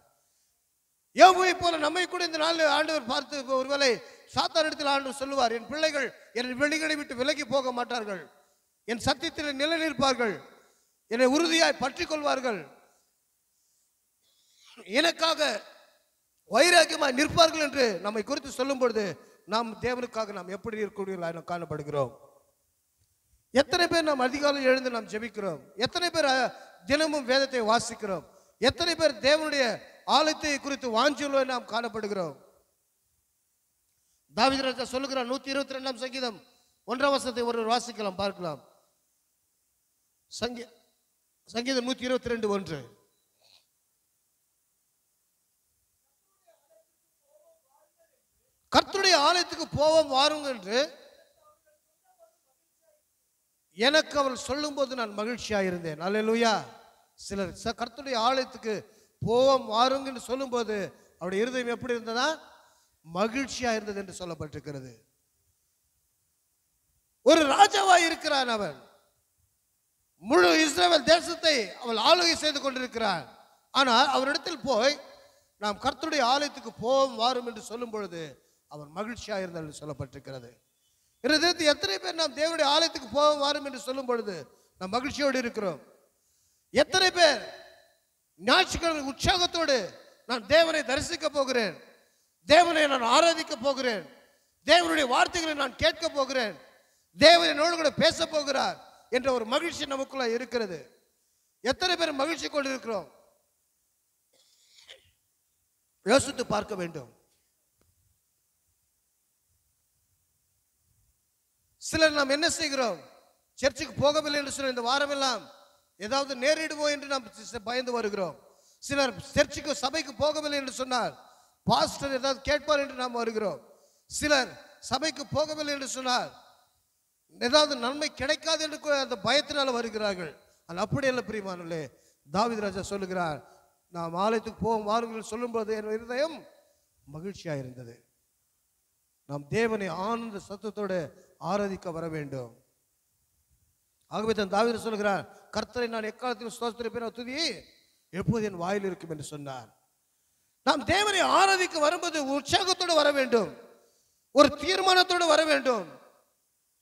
யோபுவை போல நம்மை கூட இந்த நாளில் ஆண்டவர் பார்த்து ஒருவேளை சாத்தான் இடத்தில் ஆண்டவர் சொல்லுவார், என் பிள்ளைகள் என் வெளிகளை விட்டு விலகி போக மாட்டார்கள், என் சத்தியத்தில் நிலை நிற்பார்கள், என்னை உறுதியாய் பற்றி கொள்வார்கள், எனக்காக வைராக்கியமாய் நிற்பார்கள் என்று நம்மை குறித்து சொல்லும் பொழுது நாம் தேவனுக்காக நாம் எப்படி இருக்கக்கூடியவர்களாக காணப்படுகிறோம். எத்தனை பேர் நாம் அதிகாலையில் எழுந்து நாம் ஜெபிக்கிறோம்? எத்தனை பேர் தினமும் வேதத்தை வாசிக்கிறோம்? எத்தனை பேர் தேவனுடைய ஆலயத்தை குறித்து வாஞ்சியுள்ள நாம் காணப்படுகிறோம்? தாவீது ராஜா சொல்லுகிறார், 122ஆம் சங்கீதம் 1ஆம் வசனத்தை ஒருவர் வாசிக்கலாம், பார்க்கலாம். சங்கீதம் 122:1. கர்த்தருடைய ஆலயத்துக்கு போவோம் வாருங்கள் என்று எனக்கு அவள் சொல்லும் போது நான் மகிழ்ச்சியாக இருந்தேன். அல்லேலூயா. சிலர் கர்த்தருடைய ஆலயத்துக்கு போவோம் வாருங்கள் என்று சொல்லும் போது அவருடைய இருதயம் எப்படி இருந்ததா? மகிழ்ச்சியா இருந்தது என்று சொல்லப்பட்டிருக்கிறது. ஒரு ராஜாவாய் இருக்கிறான் அவன். முழு இஸ்ரவேல் தேசத்தை அவள் ஆளுகை செய்து கொண்டிருக்கிறான். ஆனால் அவரிடத்தில் போய் நாம் கர்த்தருடைய ஆலயத்துக்கு போவோம் வாரும் என்று சொல்லும் பொழுது அவன் மகிழ்ச்சியா இருந்தார் என்று சொல்லப்பட்டிருக்கிறது. எத்தனை பேர் நாம் தேவனுடைய ஆலயத்துக்கு போவோம் வாரும் என்று சொல்லும் பொழுது நாம் மகிழ்ச்சியோடு இருக்கிறோம்? எத்தனை பேர் ஞாயிற்றுக்கிழமை உற்சாகத்தோடு நான் தேவனை தரிசிக்க போகிறேன், தேவனை நான் ஆராதிக்க போகிறேன், தேவனுடைய வார்த்தைகளை நான் கேட்க போகிறேன், தேவன் என்னோடு கூட பேச போகிறார் என்ற ஒரு மகிழ்ச்சி நமக்குள்ள இருக்கிறது. எத்தனை பேர் மகிழ்ச்சி கொண்டு இருக்கிறோம்? யோசித்து பார்க்க வேண்டும். சிலர் நாம் என்ன செய்கிறோம்? சர்ச்சுக்கு போகவில்லை என்று சொல்ல இந்த வாரமெல்லாம் ஏதாவது நேரிடுவோம் என்று நாம் பயந்து வருகிறோம். சிலர் சர்ச்சுக்கு சபைக்கு போகவில்லை என்று சொன்னால் பாஸ்டர் ஏதாவது கேட்பார் என்று நாம் வருகிறோம். சிலர் சபைக்கு போகவில்லை என்று சொன்னால் ஏதாவது நன்மை கிடைக்காது என்று அந்த பயத்தினால் வருகிறார்கள். ஆனால் அப்படி அல்ல பிரியமானவர்களே. தாவீது ராஜா சொல்லுகிறார், நாம் ஆலயத்துக்கு போவோம் வாருங்கள் சொல்லும்போது என் இருதயம் மகிழ்ச்சியாக இருந்தது. நாம் தேவனை ஆனந்த சத்தத்தோடு ஆராதிக்க வர வேண்டும். ஆகவே தான் தாவீது சொல்லுகிறார், கர்த்தரை நான் எக்காலத்திலும் ஸ்தோத்திரிப்பேன், துதி எப்போது என் வாயில் இருக்கும் என்று சொன்னார். நாம் தேவனை ஆராதிக்க வரும்போது உற்சாகத்தோடு வர வேண்டும், ஒரு தீர்மானத்தோடு வர வேண்டும்.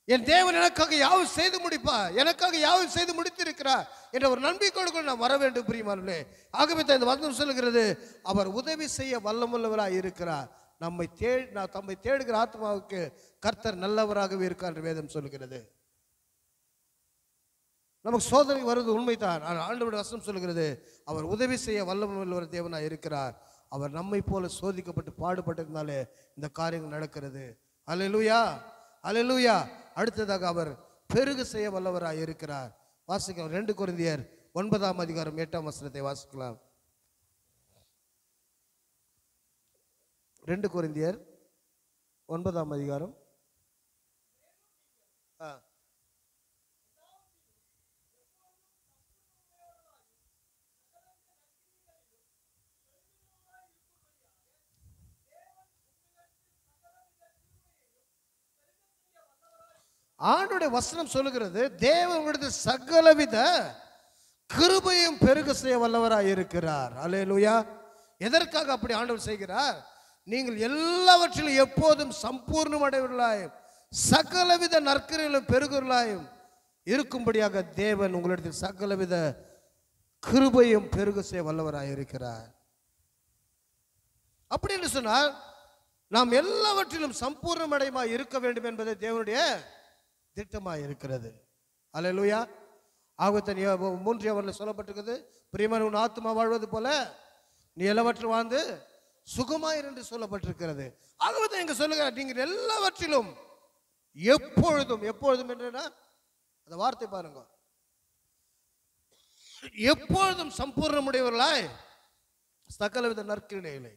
என் தேவன் எனக்காக யாவும் செய்து முடிப்பார், எனக்காக யாவும் செய்து முடித்திருக்கிறார் என்ற ஒரு நம்பிக்கையோடு நாம் வர வேண்டும் பிரியமானவர்களே. ஆகவே தான் இந்த வசனம் சொல்லுகிறது, அவர் உதவி செய்ய வல்லமுள்ளவராய் இருக்கிறார். தம்மை தேடுகிற ஆத்மாவுக்கு கர்த்தர் நல்லவராகவே இருக்கார் என்று வேதம் சொல்லுகிறது. நமக்கு சோதனை வருவது உண்மைதான். ஆனால் ஆண்டவருடைய வசனம் சொல்லுகிறது, அவர் உதவி செய்ய வல்லமுள்ளவர் தேவனாய் இருக்கிறார். அவர் நம்மை போல சோதிக்கப்பட்டு பாடுபட்டிருந்தாலே இந்த காரியங்கள் நடக்கிறது. அல்லேலூயா, அல்லேலூயா. அடுத்ததாக அவர் பெருக செய்ய வல்லவராய் இருக்கிறார். வாசிக்கலாம் 2 கொரிந்தியர் 9ஆம் அதிகாரம் 8ஆம் வசனத்தை வாசிக்கலாம். 2 கொரிந்தியர் 9ஆம் அதிகாரம். ஆண்டவருடைய வசனம் சொல்லுகிறது, தேவனுடைய சகலவித கிருபையும் பெருக செய்ய வல்லவராய் இருக்கிறார். அல்லேலூயா. எதற்காக அப்படி ஆண்டவர் செய்கிறார்? நீங்கள் எல்லாவற்றிலும் எப்போதும் சம்பூர்ணம் அடைவர்களாயும் சகலவித நற்கிரையிலும் பெருகுவர்களாயும் இருக்கும்படியாக தேவன் உங்களிடத்தில் சகலவித கிருபையும் பெருக செய்ய வல்லவராய் இருக்கிறார். அப்படி என்று சொன்னால் நாம் எல்லாவற்றிலும் சம்பூர்ணமடையமாய் இருக்க வேண்டும் என்பது தேவனுடைய திட்டமாய் இருக்கிறது. அல்லேலூயா. ஆகத்தன் 3 சொல்லப்பட்டிருக்கிறது, பிரியமான உன் ஆத்மா வாழ்வது போல நீ எல்லாவற்றிலும் வாழ்ந்து சுகமாயிரு என்று சொல்லப்பட்டிருக்கிறது. ஆகவே தான் இங்க சொல்லுங்க, நீங்கள் எல்லாவற்றிலும் எப்பொழுதும், எப்பொழுதும் என்றா அந்த வார்த்தை பாருங்க, எப்பொழுதும் சம்பூர்ணமுடையவர்களாய் சகலவித நற்கிரிகளை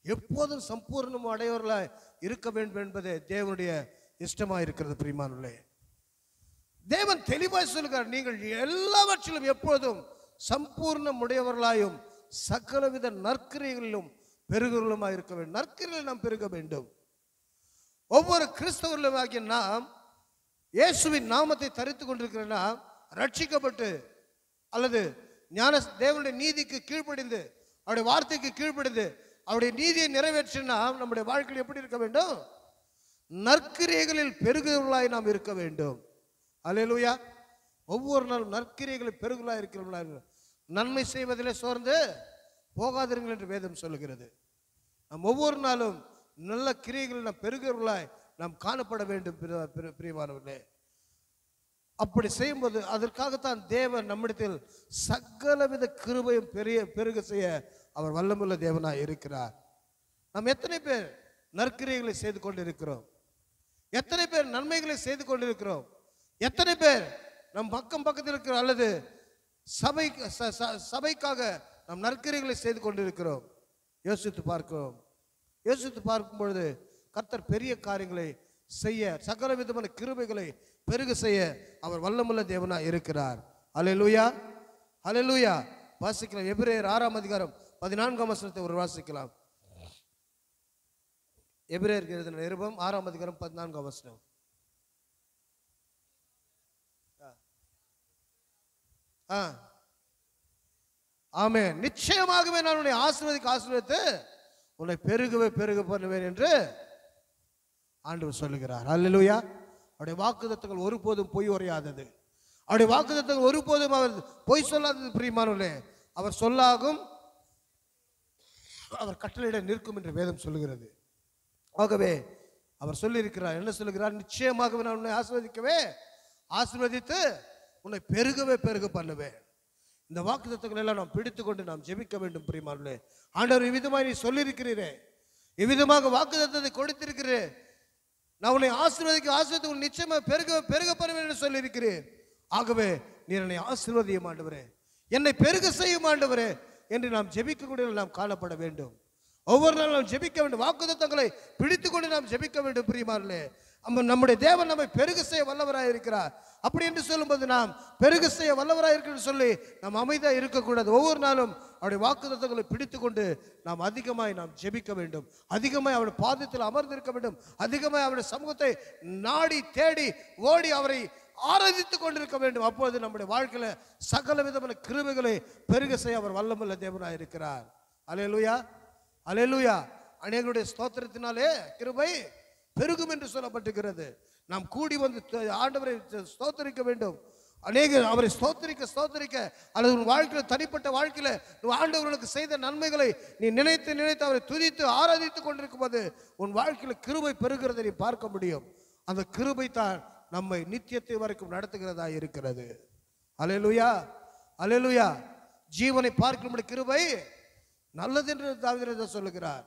எப்போதும் சம்பூர்ணம் அடையவர்களாய் இருக்க வேண்டும் என்பது தேவனுடைய இஷ்டமாக இருக்கிறது. பிரியமானவர்களே, தேவன் தெளிவாய் சொல்கிறார், நீங்கள் எல்லாவற்றிலும் எப்பொழுதும் சம்பூர்ணம் உடையவர்களாயும் சகலவித நற்கிரிகளிலும் பெருகுகளுமாய் இருக்க வேண்டும். நற்கிரிகளில் நாம் பெருக வேண்டும். ஒவ்வொரு கிறிஸ்தவர்களும் ஆகிய நாம் இயேசுவின் நாமத்தை தரித்து கொண்டிருக்கிற நாம் ரட்சிக்கப்பட்டு அல்லது ஞான தேவனுடைய நீதிக்கு கீழ்ப்படிந்து அவருடைய வார்த்தைக்கு கீழ்ப்படிந்து அவருடைய நீதியை நிறைவேற்றினா நம்முடைய வாழ்க்கையில் எப்படி இருக்க வேண்டும்? நற்கிரியைகளில் பெருகுவர்களாய் நாம் இருக்க வேண்டும். அல்லேலூயா. ஒவ்வொரு நாளும் நற்கிரியைகளில் பெருகுவர்களாய் இருக்கிறவர்களாக, நன்மை செய்வதிலே சோர்ந்து போகாதீர்கள் என்று வேதம் சொல்லுகிறது. நாம் ஒவ்வொரு நாளும் நல்ல கிரியைகளில் நாம் பெருகுவர்களாய் நாம் காணப்பட வேண்டும். பிரியமானவர்களே, அப்படி செய்யும்போது அதற்காகத்தான் தேவன் நம்மிடத்தில் சகலவித கிருபையும் பெருக செய்ய அவர் வல்லமுள்ள தேவனாய் இருக்கிறார். நாம் எத்தனை பேர் நற்கிரியைகளை செய்து கொண்டிருக்கிறோம்? எத்தனை பேர் நன்மைகளை செய்து கொண்டிருக்கிறோம்? எத்தனை பேர் நம் பக்கத்தில் இருக்கிறோம் அல்லது சபைக்காக நாம் நற்கிரியைகளை செய்து கொண்டிருக்கிறோம்? யோசித்து பார்க்கிறோம். யோசித்து பார்க்கும் பொழுது கர்த்தர் பெரிய காரியங்களை செய்ய, சகல விதமான கிருபைகளை பெருக செய்ய அவர் வல்லமுள்ள தேவனாய் இருக்கிறார். அல்லேலூயா, அல்லேலூயா. வாசிக்கலாம். எபிரேயர் 6ஆம் அதிகாரம் 14ஆம் வசனத்தை ஒரு வாசிக்கலாம். எபிரேயருக்கு எழுதின நிருபம் 6ஆம் அதிகாரம் 14ஆம் வசனம். ஆமென். நிச்சயமாகவே நான் உன்னை ஆசீர்வதித்து உன்னை பெருக பண்ணுவேன் என்று ஆண்டவர் சொல்லுகிறார். அல்லேலூயா. அவருடைய வாக்குத்தத்தங்கள் ஒருபோதும் பொய் உரையாதது. அவருடைய வாக்குத்தத்தங்கள் ஒருபோதும் அவர் பொய் சொல்லாதது. பிரியமானவர்களே, அவர் சொல்லாகும், அவர் கட்டளையிட நிற்கும் என்று வேதம் சொல்லுகிறது. ஆகவே அவர் சொல்லியிருக்கிறார். என்ன சொல்லுகிறார்? நிச்சயமாகவே நான் உன்னை ஆசீர்வதித்து உன்னை பெருக பண்ணுவேன். இந்த வாக்குத்தத்தங்களை எல்லாம் நாம் பிடித்துக்கொண்டு நாம் ஜெபிக்க வேண்டும். பிரியமானவர்களே, ஆண்டவர் இவ்விதமாக நீ சொல்லியிருக்கிறீரே, இவ்விதமாக வாக்குத்தத்தத்தை கொடுத்திருக்கிறே, நான் உன்னை ஆசீர்வதித்து உன் நிச்சயமா பெருக பண்ணுவேன் என்று சொல்லியிருக்கிறேன். ஆகவே நீர் என்னை ஆசீர்வதியும் ஆண்டவரே, என்னை பெருக செய்யும் ஆண்டவரே என்று நாம் ஜெபிக்கக்கூடிய நாம் காணப்பட வேண்டும். ஒவ்வொரு நாளும் நாம் ஜெபிக்க வேண்டும். வாக்குத்தத்தங்களை பிடித்துக்கொண்டு நாம் ஜெபிக்க வேண்டும். பிரியமானவர்களே, நம்முடைய தேவன் நம்மை பெருக செய்ய வல்லவராக இருக்கிறார். அப்படி என்று சொல்லும்போது நாம் பெருக செய்ய வல்லவராக இருக்கிறது சொல்லி நாம் அமைதியாக இருக்கக்கூடாது. ஒவ்வொரு நாளும் அவருடைய வாக்குத்தத்தங்களை பிடித்துக்கொண்டு நாம் அதிகமாய் நாம் ஜெபிக்க வேண்டும். அதிகமாய் அவருடைய பாதத்தில் அமர்ந்திருக்க வேண்டும். அதிகமாய் அவருடைய சமூகத்தை நாடி தேடி ஓடி அவரை ஆராதித்துக் கொண்டிருக்க வேண்டும். அப்பொழுது நம்முடைய வாழ்க்கையில சகல விதமான கிருபைகளை பெருக செய்ய அவர் வல்லமுள்ள தேவனாய் இருக்கிறார். அல்லேலூயா, அல்லேலூயா. அநேகருடைய ஸ்தோத்திரத்தினாலே கிருபை பெருகும் என்று சொல்லப்பட்டிருக்கிறது. நாம் கூடி வந்து ஆண்டவரை ஸ்தோத்தரிக்க வேண்டும். அநேகர் அவரை ஸ்தோத்தரிக்க அல்லது உன் வாழ்க்கையில் தனிப்பட்ட வாழ்க்கையில ஆண்டவர்களுக்கு செய்த நன்மைகளை நீ நினைத்து அவரை துதித்து ஆராதித்துக் கொண்டிருக்கும் போது உன் வாழ்க்கையில் கிருபை பெருகிறதை நீ பார்க்க முடியும். அந்த கிருபை தான் நம்மை நித்தியத்தை வரைக்கும் நடத்துகிறதா இருக்கிறது. அல்லேலூயா, அல்லேலூயா. ஜீவனை பார்க்கும் கிருபை நல்லது என்று தாவீது சொல்லுகிறார்.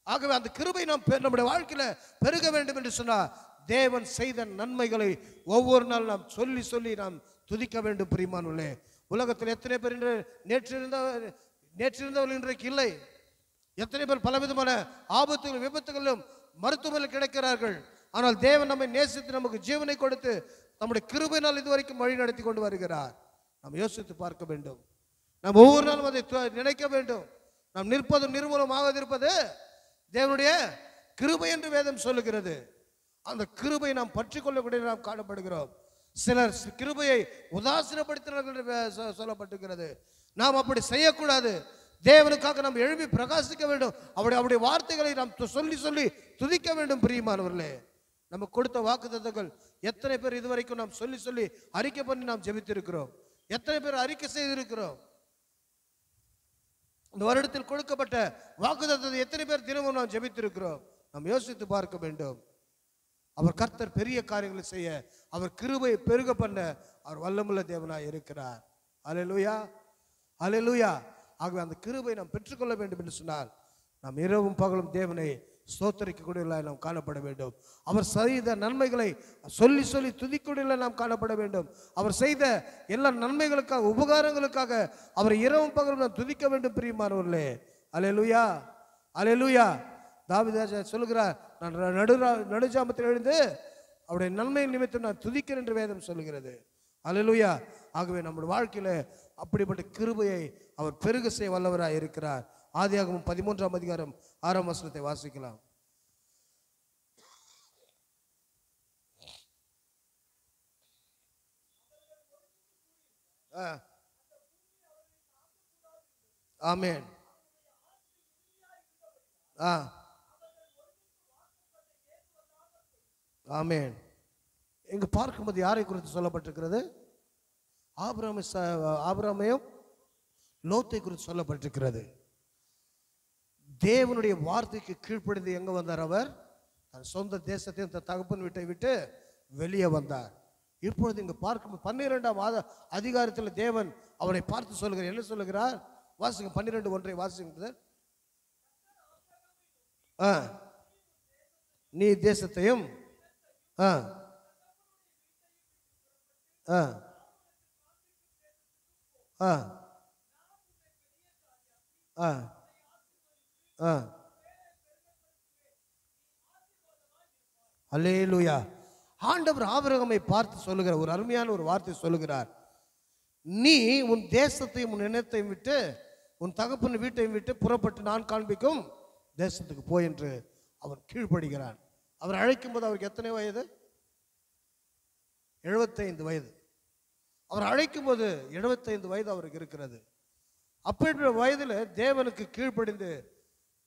ஆகவே அந்த கிருபை நாம் நம்முடைய வாழ்க்கையில பெருக வேண்டும் என்று சொன்னால் தேவன் செய்த நன்மைகளை ஒவ்வொரு நாள் நாம் சொல்லி நாம் துதிக்க வேண்டும். பிரியமானவர்களே, உலகத்தில் எத்தனை பேர் நேற்றிருந்தவர்கள் இன்றைக்கு இல்லை. எத்தனை பேர் பலவிதமான ஆபத்துகள் விபத்துகளிலும் மருத்துவமனையில் கிடைக்கிறார்கள். ஆனால் தேவன் நம்மை நேசித்து நமக்கு ஜீவனை கொடுத்து நம்முடைய கிருபையினால் இதுவரைக்கும் வழி நடத்தி கொண்டு வருகிறார். நாம் யோசித்து பார்க்க வேண்டும். நாம் ஒவ்வொரு நாளும் அதை நினைக்க வேண்டும். நாம் நிற்பதும் நிர்மூலமாக இருப்பது தேவனுடைய கிருபை என்று வேதம் சொல்லுகிறது. அந்த கிருபை நாம் பற்றி கொள்ளக்கூடிய நாம் காணப்படுகிறோம். சிலர் கிருபையை உதாசீனப்படுத்தினார்கள் என்று சொல்லப்பட்டிருக்கிறது. நாம் அப்படி செய்யக்கூடாது. தேவனுக்காக நாம் எழுப்பி பிரகாசிக்க வேண்டும். அவருடைய வார்த்தைகளை நாம் சொல்லி துதிக்க வேண்டும். பிரியமானவர்களே, நமக்கு கொடுத்த வாக்குத்தத்தங்கள் எத்தனை பேர் இதுவரைக்கும் நாம் சொல்லி அறிக்கை பண்ணி நாம் ஜெபித்திருக்கிறோம்? எத்தனை பேர் அறிக்கை செய்திருக்கிறோம்? இந்த வருடத்தில் கொடுக்கப்பட்ட வாக்குத்தத்தத்தை எத்தனை பேர் தினமும் நாம் ஜெபித்திருக்கிறோம்? நாம் யோசித்து பார்க்க வேண்டும். அவர் கர்த்தர் பெரிய காரியங்களை செய்ய, அவர் கிருபை பெருக பண்ண அவர் வல்லமுள்ள தேவனாய் இருக்கிறார். அல்லேலூயா, அல்லேலூயா. ஆகவே அந்த கிருபை நாம் பெற்றுக்கொள்ள வேண்டும் என்று சொன்னால் நாம் இரவும் பகலும் தேவனை ஸ்தோத்தரிக்கக்கூடியவர்களாய் நாம் காணப்பட வேண்டும். அவர் செய்த நன்மைகளை சொல்லி சொல்லி துதிக்கூடியவர்களாய் நாம் காணப்பட வேண்டும். அவர் செய்த எல்லா நன்மைகளுக்காக உபகாரங்களுக்காக அவர் இரவும் பகலும் நாம் துதிக்க வேண்டும். பிரியமானவர்களே, அல்லேலூயா, அல்லேலூயா. தாவீது சொல்லுகிறார், நான் நடுஜாமத்தில் எழுந்து அவருடைய நன்மை நிமித்தம் நான் துதிக்கிறேன் என்று வேதம் சொல்லுகிறது. அல்லேலூயா. ஆகவே நம்முடைய வாழ்க்கையில அப்படிப்பட்ட கிருபையை அவர் பெருக செய்ய வல்லவராய் இருக்கிறார். ஆதியாகமம் 13ஆம் அதிகாரம் 6ஆம் வசனத்தை வாசிக்கலாம். ஆமென். ஆமென். இங்கு பார்க்கும்போது யாரை குறித்து சொல்லப்பட்டிருக்கிறது? ஆபிரகாமையும் லோத்தை குறித்து சொல்லப்பட்டிருக்கிறது. தேவனுடைய வார்த்தைக்கு கீழ்ப்படிந்து எங்க வந்தார்? அவர் தன் சொந்த தேசத்தையும் தன் தகப்பன் வீட்டை விட்டு வெளியே வந்தார். இப்பொழுது இங்கு பார்க்கும் 12ஆம் அதிகாரத்தில் தேவன் அவரை பார்த்து சொல்லுகிறார். என்ன சொல்லுகிறார்? வாசிங்க, 12:1 வாசிங்க. நீ தேசத்தையும் அல்லேலூயா. ஆண்டவர் ஆபிரகாமை பார்த்து சொல்லுகிற ஒரு அருமையான ஒரு வார்த்தை சொல்லுகிறார். நீ உன் தேசத்தையும் உன் இனத்தையும் விட்டு உன் தகப்பன் வீட்டையும் விட்டு புறப்பட்டு நான் காண்பிக்கும் தேசத்துக்கு போய் என்று அவன் கீழ்ப்படுகிறான். அவர் அழைக்கும் போது அவருக்கு எத்தனை வயது? 75 வயது. அவர் அழைக்கும் போது 75 வயது அவருக்கு இருக்கிறது. அப்படின்ற வயதில் தேவனுக்கு கீழ்ப்படிந்து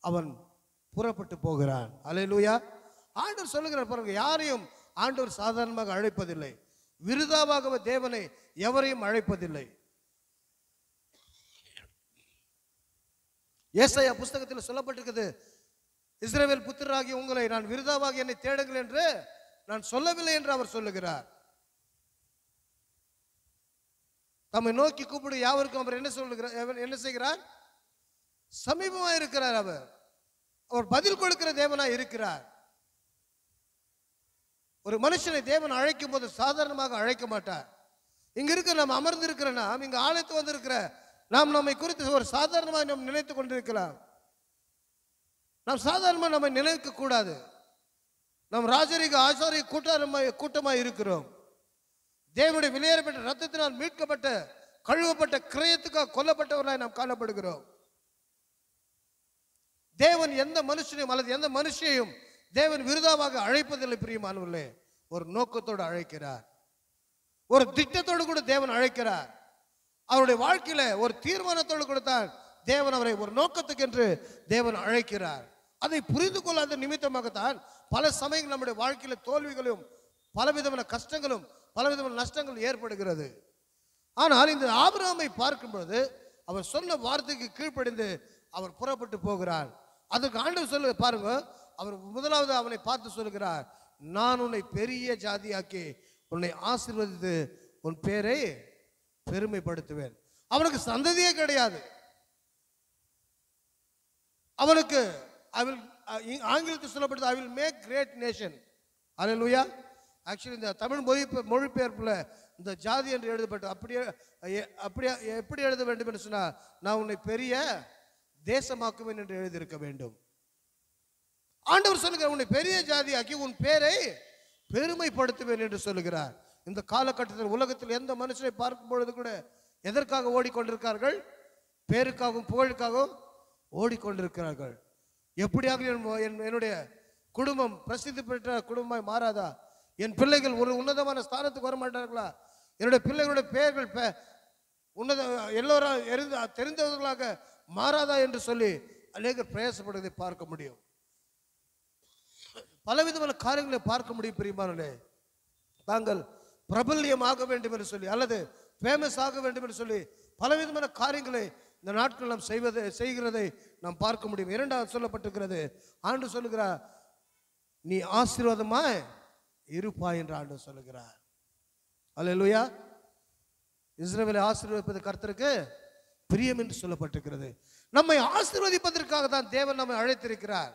அவன் புறப்பட்டு போகிறான். அல்லேலூயா. ஆண்டவர் சொல்லுகிறார் பாருங்க, யாரையும் ஆண்டவர் சாதாரணமாக அழைப்பதில்லை. விருதாவாகவே தேவனை எவரையும் அழைப்பதில்லை. ஏசாயா புஸ்தகத்தில் சொல்லப்பட்டிருக்கிறது, இஸ்ரவேல் புத்திரராகிய உங்களை நான் விருதாவாக என்னை தேடுங்கள் என்று நான் சொல்லவில்லை என்று அவர் சொல்லுகிறார். தம்மை நோக்கி கூப்பிடு யாவருக்கும் அவர் என்ன சொல்லுகிறார்? என்ன செய்கிறார்? சமீபமாக இருக்கிறார். அவர் பதில் கொடுக்கிற தேவனாய் இருக்கிறார். ஒரு மனுஷனை தேவன் அழைக்கும் போது சாதாரணமாக அழைக்க மாட்டார். இங்க இருக்க நாம் அமர்ந்து இருக்கிற நாம், இங்க ஆலயத்து வந்திருக்கிற நாம் நம்மை குறித்து ஒரு சாதாரணமாக நாம் நினைத்து கொண்டிருக்கலாம். நாம் சாதாரணமாக நம்மை நினைக்க கூடாது. நாம் ராஜரீக ஆசாரிய கூட்டமாய் இருக்கிறோம். தேவனுடைய விலையேறப்பட்ட ரத்தத்தினால் மீட்கப்பட்ட கழுவப்பட்ட கிரயத்துக்காக கொல்லப்பட்டவர்களாய் நாம் காணப்படுகிறோம். தேவன் எந்த மனுஷனையும் அல்லது எந்த மனுஷையும் தேவன் விருதாவாக அழைப்பதில்லை. பிரியமானவர்களே, ஒரு நோக்கத்தோடு அழைக்கிறார். ஒரு திட்டத்தோடு கூட தேவன் அழைக்கிறார். அவருடைய வாழ்க்கையில ஒரு தீர்மானத்தோடு கொடுத்தார் தேவன் அவரை ஒரு நோக்கத்துக்கு என்று தேவன் அழைக்கிறார். அதை புரிந்து கொள்ளாத நிமித்தமாகத்தான் பல சமயங்கள் நம்முடைய வாழ்க்கையில தோல்விகளும் பலவிதமான கஷ்டங்களும் பலவிதமான நஷ்டங்கள் ஏற்படுகிறது. ஆனால் இந்த ஆபிரகாமை பார்க்கும் பொழுது அவர் சொன்ன வார்த்தைக்கு கீழ்ப்படிந்து அவர் புறப்பட்டு போகிறார். அதுக்கு ஆண்டவர் சொல்ல பாருங்க, அவர் முதலாவது அவனை பார்த்து சொல்லுகிறார், நான் உன்னை பெரிய ஜாதியாக்கி உன்னை ஆசீர்வதித்து உன் பேரை பெருமைப்படுத்துவேன். அவனுக்கு சந்ததியே கிடையாது. அவனுக்கு ஆங்கிலத்தில் சொல்லப்படுது, I will make great nation. Hallelujah. Actually இந்த தமிழ் மொழிபெயர்ப்புல இந்த ஜாதி என்று எழுதப்பட்டு அப்படியே எப்படி எழுத வேண்டும் என்று சொன்னால், நான் உன்னை பெரிய தேசமாக்குவேன் என்று எழுதியிருக்க வேண்டும். ஆண்டவர் சொல்லுகிறார், உன்னை பெரிய ஜாதியாக்கி உன் பேரை பெருமைப்படுத்துவேன் என்று சொல்லுகிறார். இந்த காலகட்டத்தில் உலகத்தில் எந்த மனுஷனை பார்க்கும் பொழுது கூட எதற்காக ஓடிக்கொண்டிருக்கார்கள்? பேருக்காகவும் புகழுக்காகவும் ஓடிக்கொண்டிருக்கிறார்கள். எப்படியாக என்னுடைய குடும்பம் பிரசித்தி பெற்ற குடும்பமாய் மாறாதா? என் பிள்ளைகள் ஒரு உன்னதமான ஸ்தானத்துக்கு வர மாட்டார்களா? என்னுடைய பிள்ளைகளுடைய பெயர்கள் உன்னத எல்லோரும் தெரிந்தவர்களாக மாறாதா என்று சொல்லி அநேகர் பிரயாசப்படுவதை பார்க்க முடியும். பலவிதமான காரியங்களை பார்க்க முடியும். பிரியமானவர்களே, தாங்கள் பிரபல்யமாக வேண்டும் என்று சொல்லி அல்லது ஃபேமஸ் ஆக வேண்டும் என்று சொல்லி பலவிதமான காரியங்களை இந்த நாட்கள் நாம் செய்கிறதை நாம் பார்க்க முடியும். இரண்டாவது சொல்லப்பட்டிருக்கிறது, ஆண்டு சொல்லுகிறார், நீ ஆசீர்வாதமாய் இருப்பாய் என்று ஆண்டு சொல்லுகிறார். அல்லேலூயா. இஸ்ரவேலை ஆசீர்வதிப்பது கர்த்தருக்கு பிரியம் என்று சொல்லப்பட்டிருக்கிறது. நம்மை ஆசீர்வதிப்பதற்காக தான் தேவன் நம்மை அழைத்திருக்கிறார்.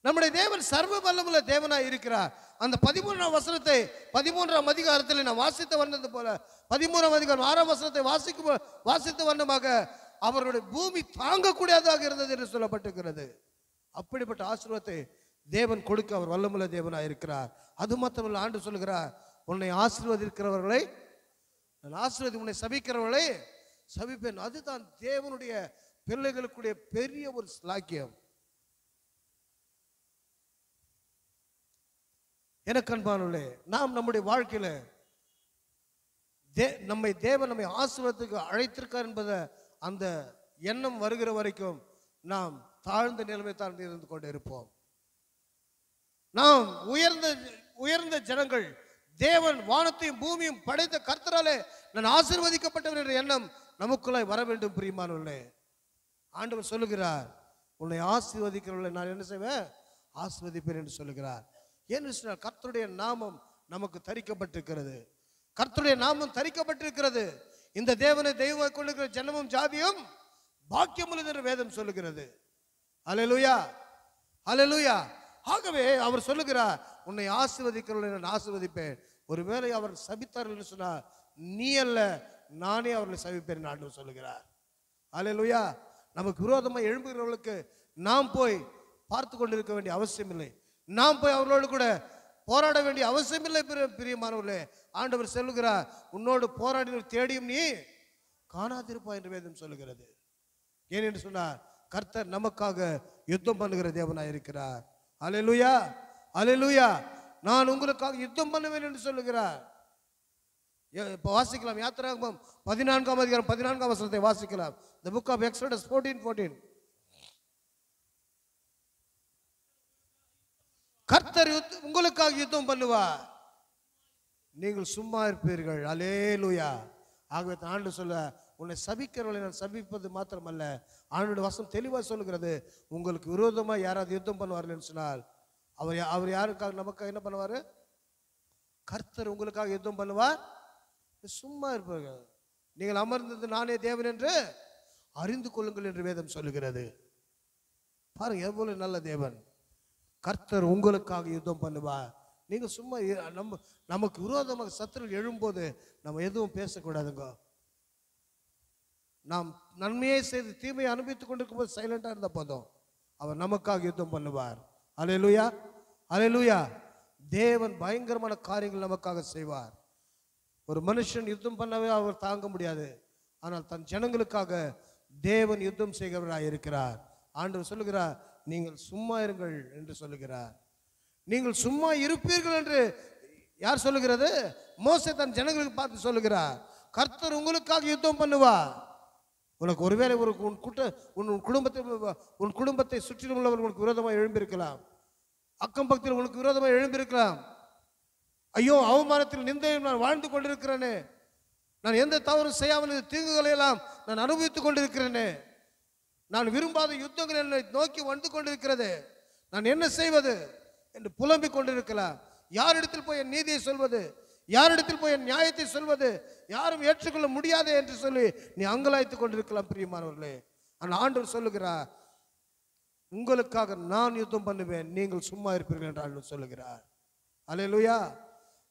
நம்முடைய தேவன் சர்வ வல்லமுள்ள தேவனாய் இருக்கிறார். அந்த 13ஆம் வசனத்தை 13ஆம் அதிகாரத்தில் நான் வாசித்த வண்ணது போல 13ஆம் அதிகாரம் 6ஆம் வசனத்தை வாசித்த வண்ணமாக அவர்களுடைய பூமி தாங்கக்கூடியதாக இருந்தது என்று சொல்லப்பட்டிருக்கிறது. அப்படிப்பட்ட ஆசீர்வாதத்தை தேவன் கொடுக்க அவர் வல்லமுள்ள தேவனாய் இருக்கிறார். அது மாத்திரமல்ல, ஆண்டு சொல்கிறார், உன்னை ஆசீர்வதிக்கிறவர்களை நான் ஆசீர்வதி, உன்னை சபிக்கிறவர்களை சபிப்பேன். அதுதான் தேவனுடைய பிள்ளைகளுக்குடைய பெரிய ஒரு ஸ்லாக்கியம். எனக்கு அன்பானவர்களே, நாம் நம்முடைய வாழ்க்கையில நம்மை தேவன் நம்மை ஆசீர்வாதத்துக்கு அழைத்திருக்கார் என்பதை அந்த எண்ணம் வருகிற வரைக்கும் நாம் தாழ்ந்த நிலைமை தான் இருந்து கொண்டு இருப்போம். நாம் உயர்ந்த ஜனங்கள், தேவன் வானத்தையும் பூமியும் படைத்த கர்த்தராலே நான் ஆசீர்வதிக்கப்பட்டவர் என்ற எண்ணம் நமக்குள்ளாய் வர வேண்டும். பிரியமானவர்களே, ஆண்டவர் சொல்லுகிறார், உன்னை ஆசீர்வதிக்கிறவர்களை நான் என்ன செய்வேன்? ஆசீர்வதிப்பேன் என்று சொல்லுகிறார். ஏன்னு சொன்னால் கர்த்தருடைய நாமம் நமக்கு தரிக்கப்பட்டிருக்கிறது. கர்த்தருடைய நாமம் தரிக்கப்பட்டிருக்கிறது. இந்த தேவனை தெய்வமாக கொள்ளுகிற ஜனமும் ஜாதியும் பாக்கியம் உள்ளது என்று வேதம் சொல்லுகிறது. அல்லேலூயா, அல்லேலூயா. ஆகவே அவர் சொல்லுகிறார், உன்னை ஆசீர்வதிக்கிறவர்களை நான் ஆசீர்வதிப்பேன். ஒருவேளை அவர் சபித்தார்கள் என்று சொன்னால் நீ அல்ல, நானே அவர்களை சபிப்பேன் என்று ஆண்டவர் சொல்லுகிறார். அல்லேலூயா. நமக்கு விரோதமாக எழும்புகிறவர்களுக்கு நாம் போய் பார்த்து கொண்டிருக்க வேண்டிய அவசியம் இல்லை. நாம் போய் அவர்களோடு கூட போராட வேண்டிய அவசியம் இல்லை. பிரியமானவர்களே, ஆண்டவர் சொல்லுகிறார், உன்னோடு போராடி தேடியும் நீ காணாதிருப்பா என்று வேதம் சொல்லுகிறது. ஏனென்று சொன்னார், கர்த்தர் நமக்காக யுத்தம் பண்ணுகிற தேவனாய் இருக்கிறார். அல்லேலூயா, அல்லேலூயா. நான் உங்களுக்காக யுத்தம் பண்ணுவேன் என்று சொல்லுகிறார். இப்போ வாசிக்கலாம், யாத்திராகமம் 14ஆம் அதிகாரம் 14ஆம் வசனத்தை வாசிக்கலாம். The book of Exodus 14:14. கர்த்தர் உங்களுக்காக யுத்தம் பண்ணுவார், நீங்கள் சும்மா இருப்பீர்கள். அல்லேலூயா. ஆகவே ஆண்டு சொல்ல, உன்னை சபிக்கிறவர்களை நான் சபிப்பது மாத்திரமல்ல, ஆண்டோட வசனம் தெளிவாக சொல்லுகிறது, உங்களுக்கு விரோதமாக யாராவது யுத்தம் பண்ணுவார்கள் சொன்னால் அவர் யாருக்காக நமக்காக என்ன பண்ணுவார்? கர்த்தர் உங்களுக்காக யுத்தம் பண்ணுவார், சும்மா இருப்பார்கள். நீங்கள் அமர்ந்தது நானே தேவன் என்று அறிந்து கொள்ளுங்கள் என்று வேதம் சொல்லுகிறது. பாருங்க எவ்வளவு நல்ல தேவன். கர்த்தர் உங்களுக்காக யுத்தம் பண்ணுவார். நீங்க சும்மா நமக்கு விரோதமாக சத்துருக்கள் எழும்போது நம்ம எதுவும் பேசக்கூடாதுங்க. நாம் நன்மையை செய்து தீமையை அனுபவித்துக் கொண்டிருக்கும் போது சைலண்டா இருந்த போதும் அவர் நமக்காக யுத்தம் பண்ணுவார். அல்லேலூயா, அல்லேலூயா. தேவன் பயங்கரமான காரியங்கள் நமக்காக செய்வார். ஒரு மனுஷன் யுத்தம் பண்ணவே அவர் தாங்க முடியாது. ஆனால் தன் ஜனங்களுக்காக தேவன் யுத்தம் செய்கிறவராக இருக்கிறார். ஆண்டவர் சொல்லுகிறார், நீங்கள் சும்மா இருங்கள் என்று சொல்லுகிறார். நீங்கள் சும்மா இருப்பீர்கள் என்று யார் சொல்லுகிறது? மோசே தன் ஜனங்களுக்கு பார்த்து சொல்லுகிறார், கர்த்தர் உங்களுக்காக யுத்தம் பண்ணுவார். உனக்கு ஒருவேளை உன் குடும்பத்தை சுற்றிலும் உள்ளவர் உனக்கு விரோதமாக எழும்பியிருக்கலாம். அக்கம் பக்கத்தில் உனக்கு விரோதமாக எழும்பியிருக்கலாம். ஐயோ, அவமானத்தில் நிந்தையும் நான் வாழ்ந்து கொண்டிருக்கிறேனே, நான் எந்த தவறும் செய்யாமல் தீங்குகளை எல்லாம் நான் அனுபவித்துக் கொண்டிருக்கிறேனே, நான் விரும்பாத யுத்தங்கள் என்னை நோக்கி வந்து கொண்டிருக்கிறது, நான் என்ன செய்வது என்று புலம்பிக் கொண்டிருக்கலாம். யாரிடத்தில் போய் என் நீதியை சொல்வது, யாரிடத்தில் போய் என் நியாயத்தை சொல்வது, யாரும் ஏற்றுக்கொள்ள முடியாது என்று சொல்லி நீ அங்கலாய்த்துக் கொண்டிருக்கலாம். பிரியமானவர்களே, அந்த ஆண்டவர் சொல்லுகிறார், உங்களுக்காக நான் யுத்தம் பண்ணுவேன், நீங்கள் சும்மா இருப்பீர்கள் என்று ஆண்டவர் சொல்லுகிறார். அல்லேலூயா,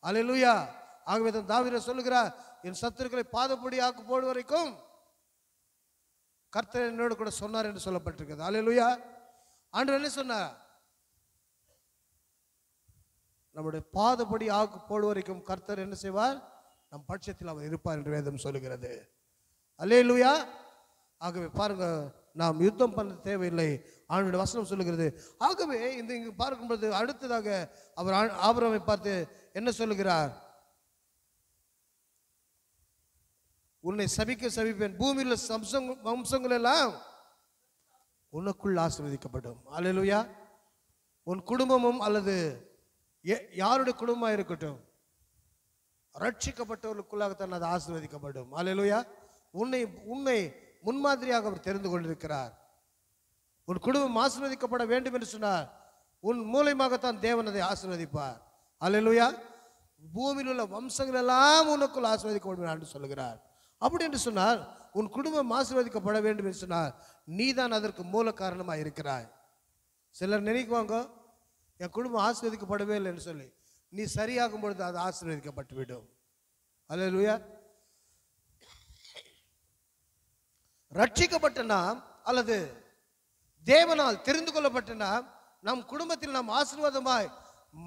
அல்லேலூயா. ஆகவே தான் தாவீது சொல்லுகிறார், என் சத்துருக்களை பாதப்படி ஆக்கு போடு வரைக்கும் கர்த்தர் என்னோடு கூட சொன்னார் என்று சொல்லப்பட்டிருக்கிறது. அல்லேலூயா. ஆண்டவர் என்ன சொன்னார்? நம்முடைய பாதப்படி ஆக்கு போடு வரைக்கும் கர்த்தர் என்ன செய்வார்? நம் பட்சத்தில் அவர் இருப்பார் என்று வேதம் சொல்லுகிறது. அல்லேலூயா. ஆகவே பாருங்க, நாம் யுத்தம் பண்ண தேவையில்லை, ஆண்டவருடைய வசனம் சொல்லுகிறது. ஆகவே இங்கு பார்க்கும்போது அடுத்ததாக அவர் ஆபிரகாமை பார்த்து என்ன சொல்லுகிறார்? உன்னை சபிப்பேன், பூமியில் வம்சங்கள் எல்லாம் உனக்குள் ஆசீர்வதிக்கப்படும். அல்லேலூயா. உன் குடும்பமும் அல்லது யாருடைய குடும்பமாக இருக்கட்டும், ரட்சிக்கப்பட்டவர்களுக்குள்ளாகத்தான் அது ஆசீர்வதிக்கப்படும். அல்லேலூயா. உன்னை முன்மாதிரியாக அவர் தெரிந்து கொண்டிருக்கிறார். உன் குடும்பம் ஆசீர்வதிக்கப்பட வேண்டும் என்று சொன்னார், உன் மூலமாகத்தான் தேவன் அதை ஆசீர்வதிப்பார். அல்லேலூயா. பூமியில் உள்ள வம்சங்கள் எல்லாம் உனக்குள் ஆசீர்வதிக்கப்படும் என்று சொல்லுகிறார். அப்படி என்று சொன்னால் உன் குடும்பம் ஆசீர்வதிக்கப்பட வேண்டும் என்று சொன்னால் நீதான் அதற்கு மூல காரணமாக இருக்கிறாய். சிலர் நினைக்குவாங்க, என் குடும்பம் ஆசீர்வதிக்கப்படவே இல்லைன்னு சொல்லி, நீ சரியாகும் பொழுது அது ஆசீர்வதிக்கப்பட்டு விடும். அல்லேலூயா. ரட்சிக்கப்பட்ட நாம் அல்லது தேவனால் தெரிந்து கொள்ளப்பட்ட நாம் நம் குடும்பத்தில் நாம் ஆசீர்வாதமாய்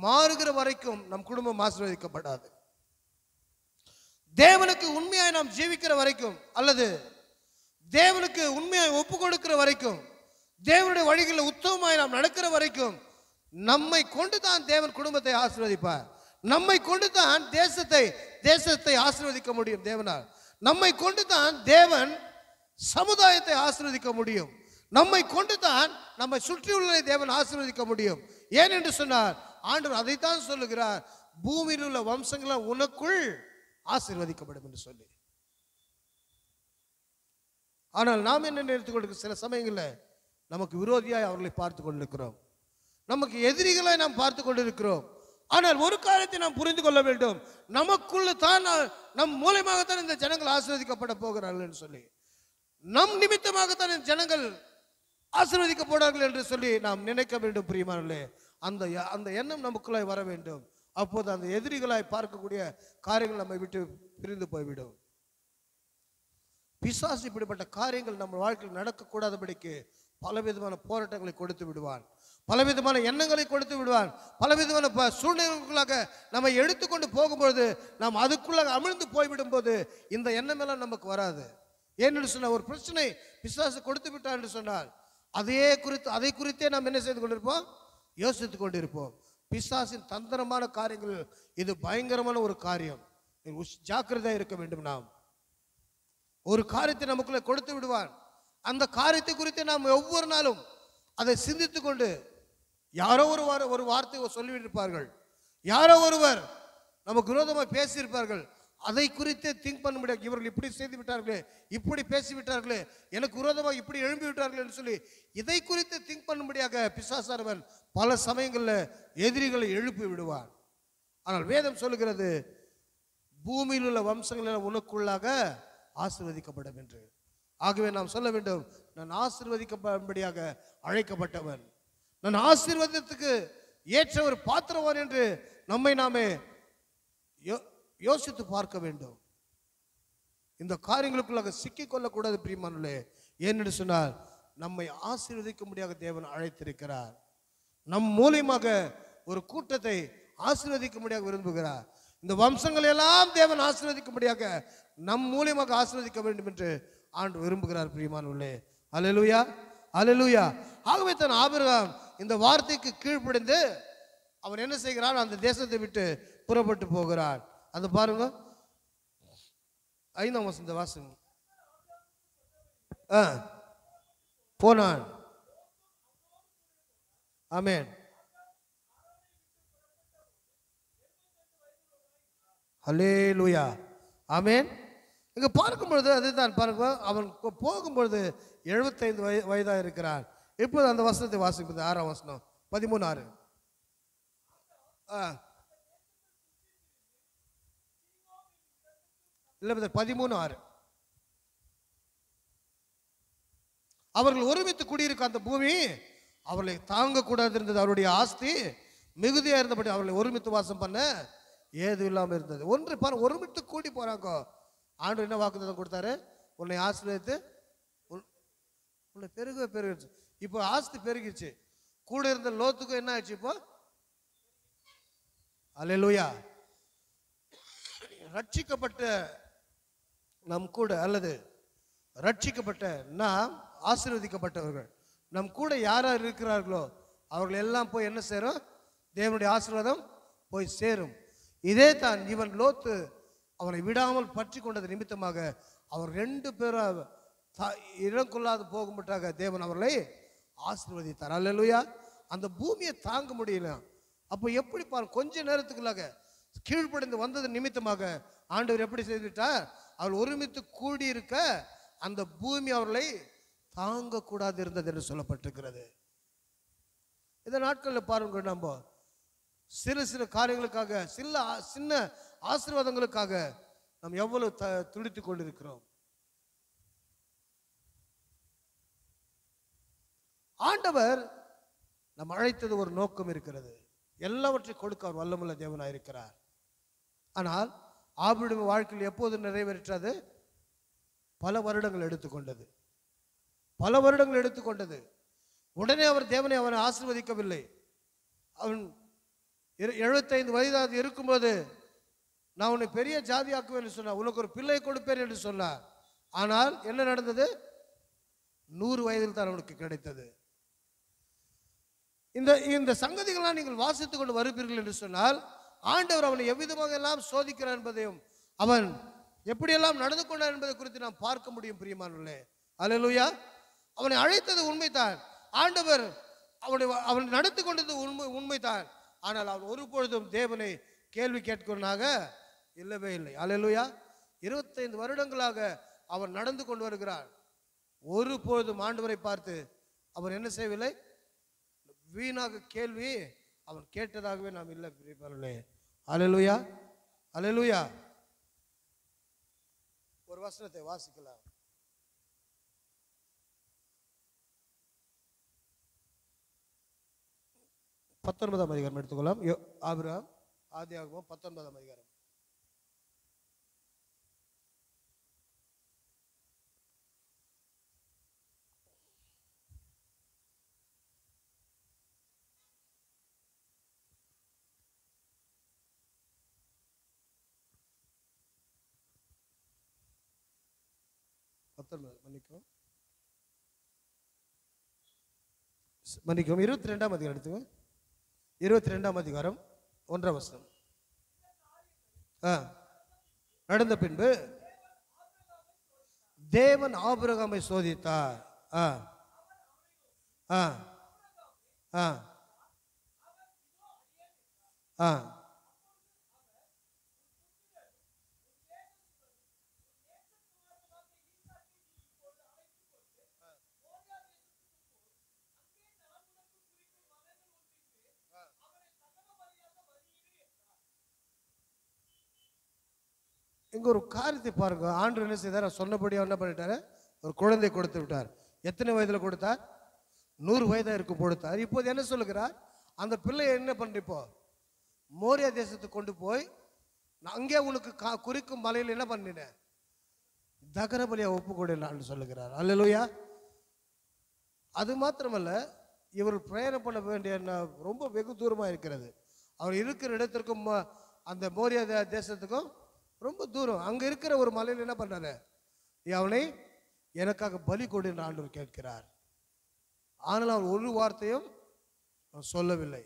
மாறுகிற வரைக்கும் நம் குடும்பம் ஆசீர்வதிக்கப்படாது. தேவனுக்கு உண்மையாய் நாம் ஜீவிக்கிற வரைக்கும் அல்லது தேவனுக்கு உண்மையாய் ஒப்பு கொடுக்கிற வரைக்கும், தேவனுடைய வழிகளில் உத்தமமாய் நாம் நடக்கிற வரைக்கும் நம்மை கொண்டு தான் தேவன் குடும்பத்தை ஆசீர்வதிப்பார். நம்மை கொண்டு தான் தேசத்தை ஆசீர்வதிக்க முடியும். தேவனால் நம்மை கொண்டு தான் தேவன் சமுதாயத்தை ஆசீர்வதிக்க முடியும். நம்மை கொண்டு தான் நம்மை சுற்றியுள்ள தேவன் ஆசீர்வதிக்க முடியும். ஏன் என்று சொன்னார், ஆண்டவர் அதைத்தான் சொல்லுகிறார், பூமியில் உள்ள வம்சங்கள் உனக்குள் ஆசீர்வதிக்கப்படும் என்று சொல்லி. ஆனால் நாம் என்ன நினைத்துக் சில சமயங்களில் நமக்கு விரோதியாய் அவர்களை பார்த்து கொண்டிருக்கிறோம், நமக்கு எதிரிகளை நாம் பார்த்து கொண்டிருக்கிறோம். ஆனால் ஒரு காரியத்தை நாம் புரிந்து கொள்ள வேண்டும், நமக்குள்ள தான் நம் மூலமாகத்தான் இந்த ஜனங்கள் ஆசீர்வதிக்கப்பட போகிறார்கள் என்று சொல்லி, நம் நிமித்தமாகத்தான் இந்த ஜனங்கள் ஆசீர்வதிக்கப்படுவார்கள் என்று சொல்லி நாம் நினைக்க வேண்டும். பிரியமானவர்களே, அந்த எண்ணம் நமக்குள்ளே வர வேண்டும். அப்போது அந்த எதிரிகளாய் பார்க்கக்கூடிய காரியங்கள் நம்மை விட்டு பிரிந்து போய்விடும். பிசாசு இப்படிப்பட்ட காரியங்கள் நம்ம வாழ்க்கையில் நடக்கக்கூடாதபடிக்கு பலவிதமான போராட்டங்களை கொடுத்து விடுவான், பலவிதமான எண்ணங்களை கொடுத்து விடுவான், பலவிதமான சூழ்நிலைகளாக நம்ம எடுத்துக்கொண்டு போகும்பொழுது நாம் அதுக்குள்ளாக அமிழ்ந்து போய்விடும் போது இந்த எண்ணம் எல்லாம் நமக்கு வராது. ஏன்னு சொன்னால், ஒரு பிரச்சனை பிசாசு கொடுத்து விட்டான் என்று சொன்னால் அதை குறித்தே நாம் என்ன செய்து கொண்டிருப்போம், யோசித்துக் கொண்டிருப்போம். பிசாசின் தந்திரமான காரியங்கள் இது பயங்கரமான ஒரு காரியம். ஜாக்கிரதையாக இருக்க வேண்டும். நாம் ஒரு காரியத்தை நமக்குள்ள கொடுத்து விடுவான். அந்த காரியத்தை குறித்து நாம் ஒவ்வொரு நாளும் அதை சிந்தித்து கொண்டு, யாரோ ஒரு வார்த்தையை சொல்லிவிட்டிருப்பார்கள், யாரோ ஒருவர் நமக்கு விரோதமாக பேசியிருப்பார்கள், அதை குறித்து திங்க் பண்ண முடியாது. இவர்கள் இப்படி செய்து விட்டார்களே, இப்படி பேசிவிட்டார்களே, எனக்கு விரோதமாக இப்படி எழும்பி விட்டார்கள் என்று சொல்லி இதை குறித்து திங்க் பண்ணும்படியாக பிசாசானவன் பல சமயங்களில் எதிரிகளை எழுப்பி விடுவான். ஆனால் வேதம் சொல்லுகிறது, பூமியில் உள்ள வம்சங்கள் உனக்குள்ளாக ஆசீர்வதிக்கப்படும் என்று. ஆகவே நாம் சொல்ல வேண்டும், நான் ஆசீர்வதிக்கப்படும்படியாக அழைக்கப்பட்டவன், நான் ஆசீர்வாதத்துக்கு ஏற்ற ஒரு பாத்திரவான் என்று நம்மை நாமே யோசித்து பார்க்க வேண்டும். இந்த காரியங்களுக்குள்ளாக சிக்கிக்கொள்ளக்கூடாது பிரியமானவர்களே. ஏனென்று சொன்னால், நம்மை ஆசீர்வதிக்கும்படியாக தேவன் அழைத்திருக்கிறார். நம் மூலியமாக ஒரு கூட்டத்தை ஆசீர்வதிக்கும்படியாக விரும்புகிறார். இந்த வம்சங்கள் எல்லாம் தேவன் ஆசீர்வதிக்கும்படியாக நம் மூலியமாக ஆசீர்வதிக்க வேண்டும் என்று ஆண்டவர் விரும்புகிறார் பிரியமானவர்களே. அல்லேலூயா, அல்லேலூயா. ஆகவே தான் ஆபிரகாம் இந்த வார்த்தைக்கு கீழ்ப்படிந்து அவன் என்ன செய்கிறான், அந்த தேசத்தை விட்டு புறப்பட்டு போகிறான். அது பாருங்க, 5ஆம் வசனத்தை வாசிங்க. போனான். ஆமென். ஹல்லேலூயா, ஆமென். இங்க பார்க்கும்பொழுது அதுதான் பாருங்க, அவன் போகும்பொழுது 75 வயதாக இருக்கிறான். இப்போது அந்த வசனத்தை வாசிப்பது 6ஆம் வசனம் 13:6. இல்லை 13:6. அவர்கள் ஒருமித்து குடியிருக்க அந்த பூமி அவர்களை தாங்கக்கூடாது இருந்தது. அவருடைய ஆஸ்தி மிகுதியாக இருந்தபடி அவர்களை ஒருமித்து வாசம் பண்ண ஏதும் இல்லாமல் இருந்தது. ஒன்று பாரு, ஒருமித்து கூடி போறாங்க. ஆண்டவர் என்ன வாக்குத்தத்தம் கொடுத்தாரு, உன்னை ஆசீர்வதித்து உன்னை பெருகிடுச்சு. இப்போ ஆஸ்தி பெருகிடுச்சு. கூட இருந்த லோத்துக்கும் என்ன ஆயிடுச்சு இப்போ? அல்லேலூயா. ரட்சிக்கப்பட்ட நம் கூட அல்லது ரட்சிக்கப்பட்ட நாம் ஆசீர்வதிக்கப்பட்டவர்கள் நம் கூட யார் யார் இருக்கிறார்களோ அவர்கள் எல்லாம் போய் என்ன சேரும், தேவனுடைய ஆசீர்வாதம் போய் சேரும். இதே தான் இவன் லோத்து அவனை விடாமல் பற்றி கொண்டது நிமித்தமாக அவர் 2 பேரும் இடம் கொள்ளாது போகும்பட்டாக தேவன் அவர்களை ஆசீர்வதித்தார். அல்லேலூயா. அந்த பூமியை தாங்க முடியல. அப்போ எப்படி பாரு, கொஞ்ச நேரத்துக்குள்ளாக கீழ்ப்படிந்து வந்தது நிமித்தமாக ஆண்டவர் எப்படி செய்துவிட்டார், அவள் ஒருமித்து கூடியிருக்க அந்த பூமி அவர்களை தாங்கக்கூடாது இருந்தது என்று சொல்லப்பட்டிருக்கிறது. இந்த நாட்களில் பாருங்க, நம்ம சிறு சிறு காரியங்களுக்காக சின்ன ஆசீர்வாதங்களுக்காக நாம் எவ்வளவு துடித்து கொண்டிருக்கிறோம். ஆண்டவர் நம் அழைத்தது ஒரு நோக்கம் இருக்கிறது. எல்லாவற்றையும் கொடுக்க அவர் வல்லமுள்ள தேவனாக இருக்கிறார். ஆனால் ஆபிரகாம் வாழ்க்கையில் எப்போது நிறைவேற்றது? பல வருடங்கள் எடுத்துக்கொண்டது. பல வருடங்கள் எடுத்துக்கொண்டது. உடனே அவர் தேவனை அவனை ஆசீர்வதிக்கவில்லை. அவன் 75 வயதாக இருக்கும்போது நான் உன்னை பெரிய ஜாதியாக்குவேன் என்று சொன்னார். உனக்கு ஒரு பிள்ளை கொடுப்பேன் என்று சொன்னார். ஆனால் என்ன நடந்தது? 100 வயதில் தான் அவனுக்கு கிடைத்தது. இந்த சங்கதிகளாக நீங்கள் வாசித்துக் கொண்டு வருவீர்கள் என்று சொன்னால் ஆண்டவர் அவனை எவ்விதமாக எல்லாம் சோதிக்கிறார் என்பதையும் அவன் எப்படியெல்லாம் நடந்து கொண்டார் என்பதை குறித்து நாம் பார்க்க முடியும். பிரியமானவர்களே, அல்லேலூயா. அவனை அழைத்தது உண்மைதான். ஆண்டவர் அவனை நடத்தி கொண்டது உண்மைதான். ஆனால் அவன் ஒருபொழுதும் தேவனை கேள்வி கேட்கிறவனாக இல்லவே இல்லை. அல்லேலூயா. 25 வருடங்களாக அவன் நடந்து கொண்டு வருகிறான். ஒருபொழுதும் ஆண்டவரை பார்த்து அவன் என்ன செய்யவில்லை? வீணாக கேள்வி அவன் கேட்டதாகவே நாம் இல்லை. பிரியமானவர்களே, அல்லேலூயா, அல்லேலூயா. ஒரு வசனத்தை வாசிக்கலாம். பத்தொன்பதாம் அதிகாரம் எடுத்துக்கொள்ளலாம். ஆபிரகாம் ஆதியாகமம் 19ஆம் அதிகாரம். மன்னிக்கவும் 22ஆம் அதிகாரம் எடுத்துங்க. 22ஆம் அதிகாரம் 1ஆம் வசனம். நடந்த பின்பு தேவன் ஆபிரகாமை சோதித்தார். இங்க ஒரு காரியத்தை பாருங்க. ஆண்டவர் என்ன செய்தார்? சொன்னபடியா என்ன பண்ணிட்டாரு? ஒரு குழந்தை கொடுத்து விட்டார். எத்தனை வயதுல கொடுத்தார்? 100 வயதா இருக்கும் கொடுத்தார். இப்போது என்ன சொல்லுகிறார்? அந்த பிள்ளையை என்ன பண்ணிப்போ மோரியா தேசத்துக்கு கொண்டு போய் அங்கே உனக்கு குறிக்கும் மலையில் என்ன பண்ணினேன்? தகரபலியா ஒப்பு கொடுன்னு சொல்லுகிறார். அல்லேலூயா. அது மாத்திரமல்ல, இவர் பிரயாணம் பண்ண வேண்டிய ரொம்ப வெகு தூரமா இருக்கிறது. அவர் இருக்கிற இடத்திற்கும் அந்த மோரியா தேசத்துக்கும் ரொம்ப தூரம். அங்க இருக்கிற ஒரு மலையில் என்ன பண்றாரு? அவனை எனக்காக பலி கொடு என்று ஆண்டவர் கேட்கிறார். ஆனால் அவர் ஒரு வார்த்தையும் சொல்லவில்லை.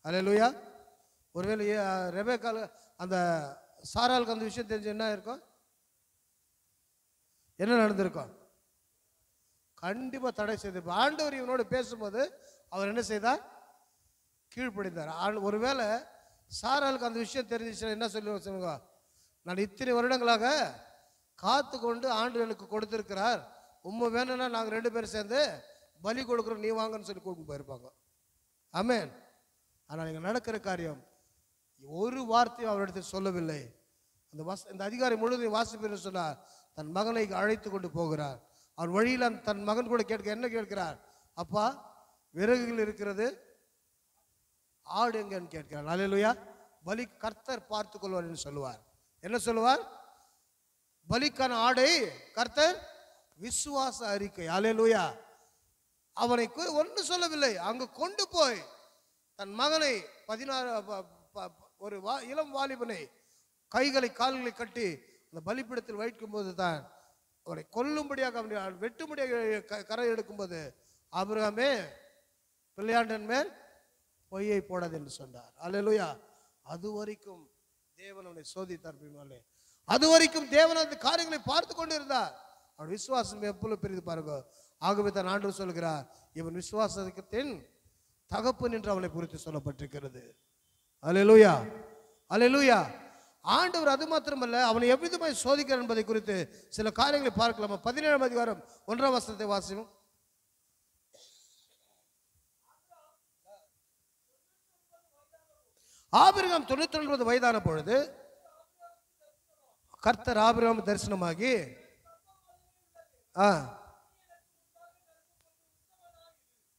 அல்லேலூயா. ஒருவேளை ரெபேக்கால அந்த சாராளுக்கு அந்த விஷயம் தெரிஞ்சு என்ன இருக்கும்? என்ன நடந்திருக்கும்? கண்டிப்பா தடை செய்திருப்பார். ஆண்டவர் இவனோடு பேசும்போது அவர் என்ன செய்தார்? கீழ்ப்படிந்தார். ஒருவேளை சாராளுக்கு அந்த விஷயம் தெரிஞ்சிச்சுன்னா என்ன சொல்லுங்க? நான் இத்தனை வருடங்களாக காத்து கொண்டு ஆண்டு எனக்கு கொடுத்திருக்கிறார், உண்மை வேணும்னா நாங்கள் 2 பேரும் சேர்ந்து பலி கொடுக்குறோம், நீ வாங்கன்னு சொல்லி கூப்பிட்டு போயிருப்பாங்க. ஆமென். ஆனால் இங்கே நடக்கிற காரியம் ஒரு வார்த்தையும் அவரிடத்தில் சொல்லவில்லை. இந்த அதிகாரி முழுவதும் வாசிப்பேன்னு சொன்னார். தன் மகனை அழைத்து கொண்டு போகிறார். அவர் வழியில் தன் மகன் கூட என்ன கேட்கிறார்? அப்பா, விறகுகள் இருக்கிறது, ஆடு எங்கன்னு கேட்கிறார். அல்லேலூயா. பலி கர்த்தர் பார்த்து கொள்வார் என்று சொல்லுவார். என்ன சொல்லுவார்? பலிக்கான ஆடை கர்த்தர் விசுவாச அறிக்கை. அல்லேலூயா. அவனை ஒன்று சொல்லவில்லை. அங்கு கொண்டு போய் தன் மகனை 16 ஒரு இளம் வாலிபனை கைகளை கால்களை கட்டி அந்த பலிப்பிடத்தில் வைக்கும் போது தான் அவரை கொல்லும்படியாக அவனை வெட்டும்படியாக கரை எடுக்கும்போது ஆபிரகாமே, பிள்ளையாண்டன் மேல் பொய்யை போடாது என்று சொன்னார். அல்லேலூயா. அது வரைக்கும் தேவன் அவனை சோதித்தார். அது வரைக்கும் தேவன் அந்த காரியங்களை பார்த்து கொண்டு இருந்தார். அவன் விசுவாசம் எப்பொழுது பெரிது பாருங்க. ஆகவே தான் ஆண்டவர் சொல்கிறார், இவன் விசுவாசத்தின் தகப்பன் என்று அவனை குறித்து சொல்லப்பட்டிருக்கிறது. அல்லேலூயா, அல்லேலூயா. ஆண்டவர் அது மாத்திரமல்ல, அவனை எவ்விதமாய் சோதிக்கிறார் என்பதை குறித்து சில காரியங்களை பார்க்கலாமா? 17ஆம் அதிகாரம் 1ஆம் வசனத்தை வாசிப்போம். ஆபிரகாம் 99 வயதான பொழுது கர்த்தர் ஆபிரகாம் தரிசனமாகி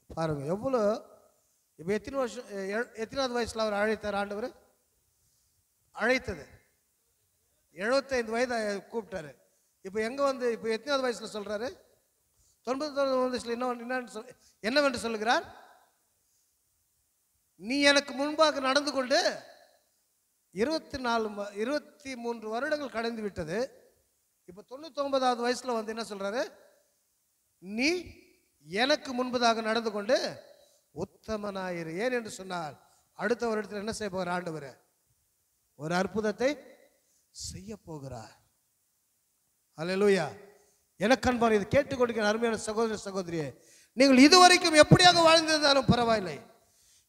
பாருங்க எவ்வளவு இப்போ எத்தனாவது வயசில் அவர் அழைத்தார் ஆண்டவர்? அழைத்தது 75 வயது கூப்பிட்டாரு. இப்போ எங்கே வந்து இப்போ எத்தனாவது வயசில் சொல்கிறாரு? 99 வயசில் என்னவென்று சொல்லுகிறார்? நீ எனக்கு முன்பாக நடந்து கொண்டு 23 வருடங்கள் கடந்து விட்டது. இப்போ 99வது வயசில் வந்து என்ன சொல்றாரு? நீ எனக்கு முன்பதாக நடந்து கொண்டு உத்தமனாயிரு. ஏன் என்று சொன்னால் அடுத்த வருடத்தில் என்ன செய்ய போகிறார் ஆண்டவர்? ஒரு அற்புதத்தை செய்ய போகிறார். அல்லேலூயா. எனக்கு அன்பான இது கேட்டுக்கொண்டிருக்கிற அருமையான சகோதர சகோதரியே, நீங்கள் இதுவரைக்கும் எப்படியாக வாழ்ந்திருந்தாலும் பரவாயில்லை,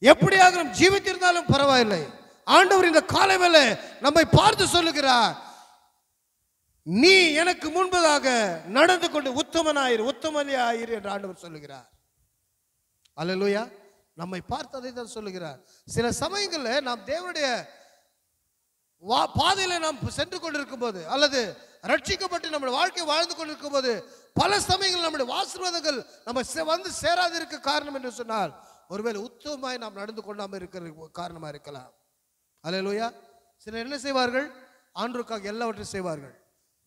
எப்படியாக நாம் ஜீவித்திருந்தாலும் பரவாயில்லை, ஆண்டவர் இந்த காலை வேளை நம்மை பார்த்து சொல்லுகிறார், நீ எனக்கு முன்பதாக நடந்து கொண்டு உத்தமனாயிரு, உத்தமனாயிரு என்று ஆண்டவர் சொல்லுகிறார். அல்லேலூயா. நம்மை பார்த்து அதை தான் சொல்லுகிறார். சில சமயங்களில் நாம் தேவனுடைய பாதையில் நாம் சென்று கொண்டிருக்கும் போது அல்லது ரட்சிக்கப்பட்டு நம்முடைய வாழ்க்கை வாழ்ந்து கொண்டிருக்கும் போது பல சமயங்கள் நம்முடைய ஆசீர்வாதங்கள் நம்ம வந்து சேராது இருக்க காரணம் என்று சொன்னால் ஒருவேளை உத்தமமாய் நாம் நடந்து கொண்டாமல் இருக்கிற காரணமாக இருக்கலாம். அல்லேலூயா. சிலர் என்ன செய்வார்கள்? ஆண்டவருக்காக எல்லாவற்றையும் செய்வார்கள்.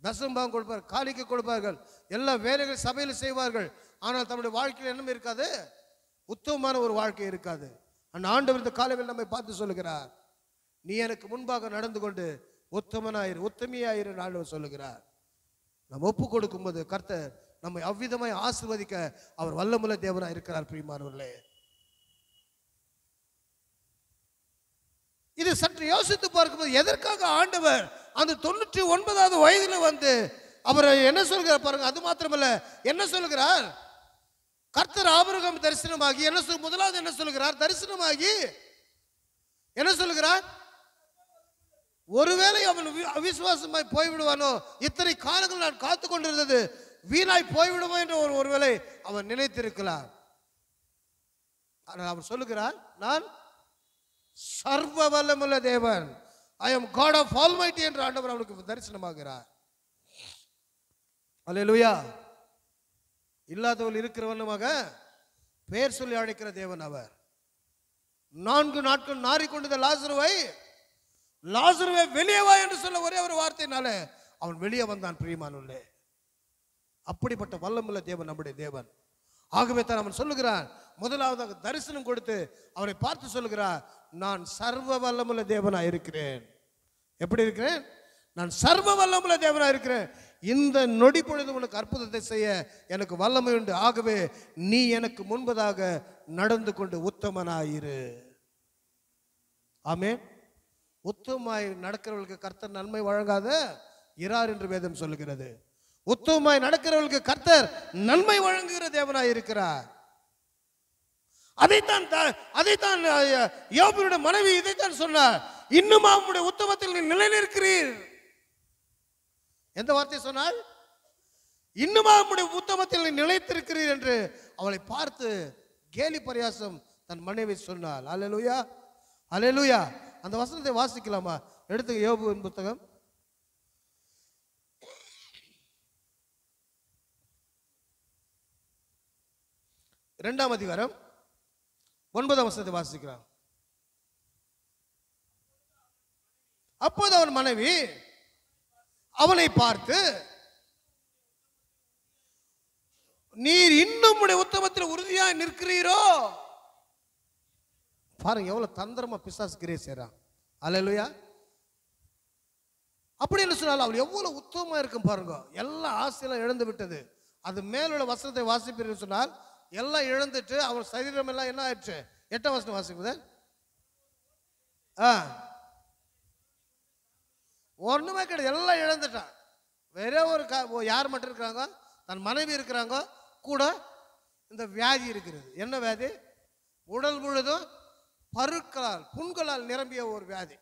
தசமபாகம் கொடுப்பார்கள், காணிக்கை கொடுப்பார்கள், எல்லா வேலைகள் சபையில் செய்வார்கள். ஆனால் தம்முடைய வாழ்க்கையில் என்னமே இருக்காது, உத்தமமான ஒரு வாழ்க்கை இருக்காது. அந்த ஆண்டவர் இந்த காலையில் நம்மை பார்த்து சொல்லுகிறார், நீ எனக்கு முன்பாக நடந்து கொண்டு உத்தமனாயிரு, உத்தமியாயிரு ஆண்டவர் சொல்லுகிறார். நம்ம ஒப்பு கொடுக்கும் போது கர்த்தர் நம்மை அவ்விதமாய் ஆசீர்வதிக்க அவர் வல்லமுள்ள தேவனாய் இருக்கிறார். பிரியமானவர்களே, இது சற்று யோசித்து பார்க்கும்போது எதற்காக ஆண்டவர் அந்த 99வது வயதில் வந்து அவர் என்ன சொல்கிறார் பாருங்க. அது மாத்திரமல்ல, என்ன சொல்லுகிறார்? கர்த்தர் ஆபிரகாம் தரிசனமாகி என்ன முதலாவது என்ன சொல்லுகிறார்? தரிசனமாகி என்ன சொல்லுகிறார்? ஒருவேளை அவன் அவிசுவாசமாய் போய்விடுவானோ, இத்தனை காலங்கள் நான் காத்து கொண்டிருந்தது வீணாய் போய்விடுவோம் என்று ஒருவேளை அவன் நினைத்திருக்கலாம். ஆனால் அவர் சொல்லுகிறார், நான் சர்வ வல்லமுள்ள தேவன், ஐ அம் காட் ஆஃப் ஆல்மைட்டி என்று ஆண்டவர் அவனுக்கு தரிசனமாகிறார். அல்லேலூயா. இல்லாதவள் இருக்கிறவனுமாக பெயர் சொல்லி அழைக்கிற தேவன் அவர். 4 நாட்கள் நாறிக்கொண்டிருந்த லாசருவை வெளியே வா என்று சொல்ல ஒரே ஒரு வார்த்தையினால அவன் வெளியே வந்தான். பிரியமானவர்களே, அப்படிப்பட்ட வல்லமுள்ள தேவன் நம்முடைய தேவன். ஆகவே தான் அவன் சொல்லுகிறான், முதலாவதாக தரிசனம் கொடுத்து அவனை பார்த்து சொல்லுகிறார், நான் சர்வ வல்லமுள்ள தேவனா இருக்கிறேன். எப்படி இருக்கிறேன்? நான் சர்வ வல்லமுள்ள தேவனா இருக்கிறேன். இந்த நொடி பொழுது உனக்கு அற்புதத்தை செய்ய எனக்கு வல்லமை உண்டு. ஆகவே நீ எனக்கு முன்பதாக நடந்து கொண்டு உத்தமனாயிரு. ஆமென். உத்தமமாய் நடக்கிறவர்களுக்கு கர்த்தர் நன்மை வழங்காத இரார் என்று வேதம் சொல்லுகிறது. உத்தமமாய் நடக்கிறவர்களுக்கு கர்த்தர் நன்மை வழங்குகிற தேவனாய் இருக்கிறார். அதைத்தான் யோபுடைய மனைவி இதைத்தான் சொன்னார், இன்னும் அவனுடைய உத்தமத்தில் நீ நிலை நிற்கிறீர். எந்த வார்த்தை சொன்னால்? இன்னும் அவனுடைய உத்தமத்தில் நீ நிலைத்திருக்கிறீர் என்று அவளை பார்த்து கேலி பரியாசம் தன் மனைவி சொன்னாள். அல்லேலூயா, அல்லேலூயா. அந்த வசனத்தை வாசிக்கலாமா? எடுத்துக்க யோபுவின் புத்தகம் 2ஆம் அதிகாரம் 9ஆம் வசனத்தை வாசிக்கிறான். அப்போது அவன் மனைவி அவனை பார்த்து, நீர் இன்னும் உத்தமத்தில் உறுதியாய் நிற்கிறீரோ? பாருங்க எவ்வளவு தந்திரமா பிசாசு கிரியை செய்றான். அல்லேலூயா. அப்படி என்ன சொன்னாலும் அவள் எவ்வளவு உத்தமமா இருக்கும் பாருங்க. எல்லா ஆசையெல்லாம் இழந்து விட்டது. அது மேலுள்ள வசனத்தை வாசிப்பீர்கள் சொன்னால் எல்லாம் இழந்துட்டு அவள் சரீரம் எல்லாம் என்ன ஆயிடுச்சு? 8ஆம் வசனம் வாசிக்குது. ஒண்ணுமே கிடையாது, எல்லாம் இழந்துட்டான். வேற ஒரு யார் மட்டும் இருக்கிறாங்க? தன் மனைவி இருக்கிறாங்க, கூட இந்த வியாதி இருக்கிறது. என்ன வியாதி? உடல் முழுதும் பருக்களால் புண்களால் நிரம்பிய ஒரு வியாதி.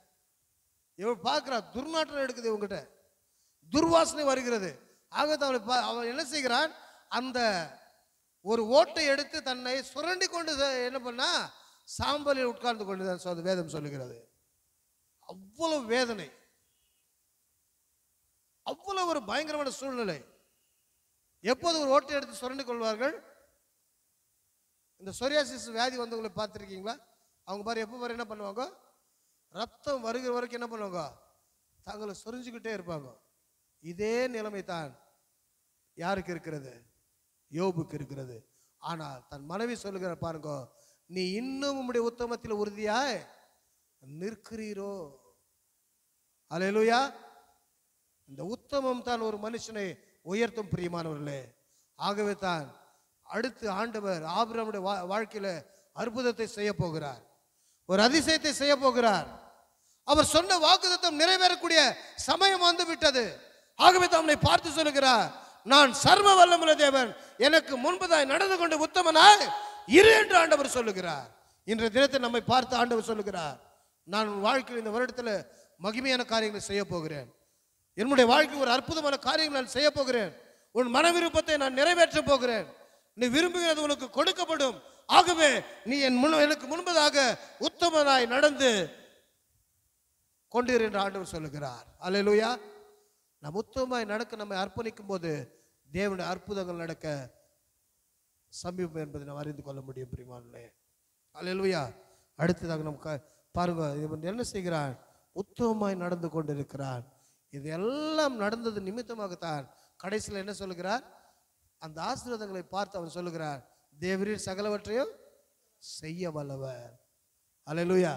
இவன் பார்க்கிறா, துர்நாற்றம் எடுக்குது, இவங்கிட்ட துர்வாசனை வருகிறது. ஆக அவன் என்ன செய்கிறான்? அந்த ஒரு ஓட்டை எடுத்து தன்னை சுரண்டி கொண்டு என்ன பண்ணா சாம்பலில் உட்கார்ந்து கொண்டு வேதம் சொல்லுகிறது. அவ்வளவு வேதனை, அவ்வளவு ஒரு பயங்கரமான சூழ்நிலை. எப்போது ஒரு ஓட்டை எடுத்து சுரண்டி கொள்வார்கள்? இந்த சொரியாசிஸ் வியாதி வந்தவங்களை பார்த்துருக்கீங்களா? அவங்க பாரு எப்போ பாரு என்ன பண்ணுவாங்க, ரத்தம் வருகிற வரைக்கும் என்ன பண்ணுவாங்க, தங்களை சொரிஞ்சுக்கிட்டே இருப்பாங்க. இதே நிலைமை தான் யாருக்கு இருக்கிறது? யோபுக்கு இருக்கிறது. ஆனால் தன் மனைவி சொல்லுகிற பாருங்க, நீ இன்னும் உம்முடைய உத்தமத்தில் உறுதியாய் நிற்கிறீரோ. அல்லேலூயா. இந்த உத்தமம் தான் ஒரு மனுஷனை உயர்த்தும் பிரியமானவர்களே. ஆகவே தான் அடுத்து ஆண்டவர் ஆபிரகாமுடைய வாழ்க்கையில அற்புதத்தை செய்ய போகிறார், ஒரு அதிசயத்தை செய்ய போகிறார். அவர் சொன்ன வாக்குத்தத்தம் நிறைவேறக்கூடிய சமயம் வந்து விட்டது. ஆகவே தான் அவனை பார்த்து சொல்லுகிறார், நான் சர்வ வல்லமுள்ள தேவன், எனக்கு முன்பதாய் நடந்து கொண்டு உத்தமனாய் இரு என்று ஆண்டவர் சொல்லுகிறார். இன்றைய தினத்தை நம்மை பார்த்து ஆண்டவர் சொல்லுகிறார், நான் உன் வாழ்க்கையில் இந்த வருடத்தில் மகிமையான காரியங்களை செய்ய போகிறேன். என்னுடைய வாழ்க்கையில் ஒரு அற்புதமான காரியங்களை நான் செய்ய போகிறேன். உன் மன விருப்பத்தை நான் நிறைவேற்ற போகிறேன். நீ விரும்புகிறது உனக்கு கொடுக்கப்படும். ஆகவே நீ எனக்கு முன்பதாக உத்தமனாய் நடந்து கொண்டிரு என்று ஆண்டவர் சொல்லுகிறார். அல்லேலூயா. நாம் உத்தமமாய் நடக்க நம்மை அர்ப்பணிக்கும் போது தேவனுடைய அற்புதங்கள் நடக்க சமீபம் என்பதை நாம் அறிந்து கொள்ள முடியும் பிரியமானவர்களே. அல்லேலூயா. அடுத்ததாக நம்ம பாருங்க, இவன் என்ன செய்கிறான்? உத்தமமாய் நடந்து கொண்டிருக்கிறான். இது எல்லாம் நடந்தது நிமித்தமாகத்தான் கடைசியில் என்ன சொல்லுகிறார்? அந்த ஆசீர்வாதங்களை பார்த்து அவன் சொல்லுகிறார், தேவரீர் சகலவற்றையும் செய்ய வல்லவர். அல்லேலூயா.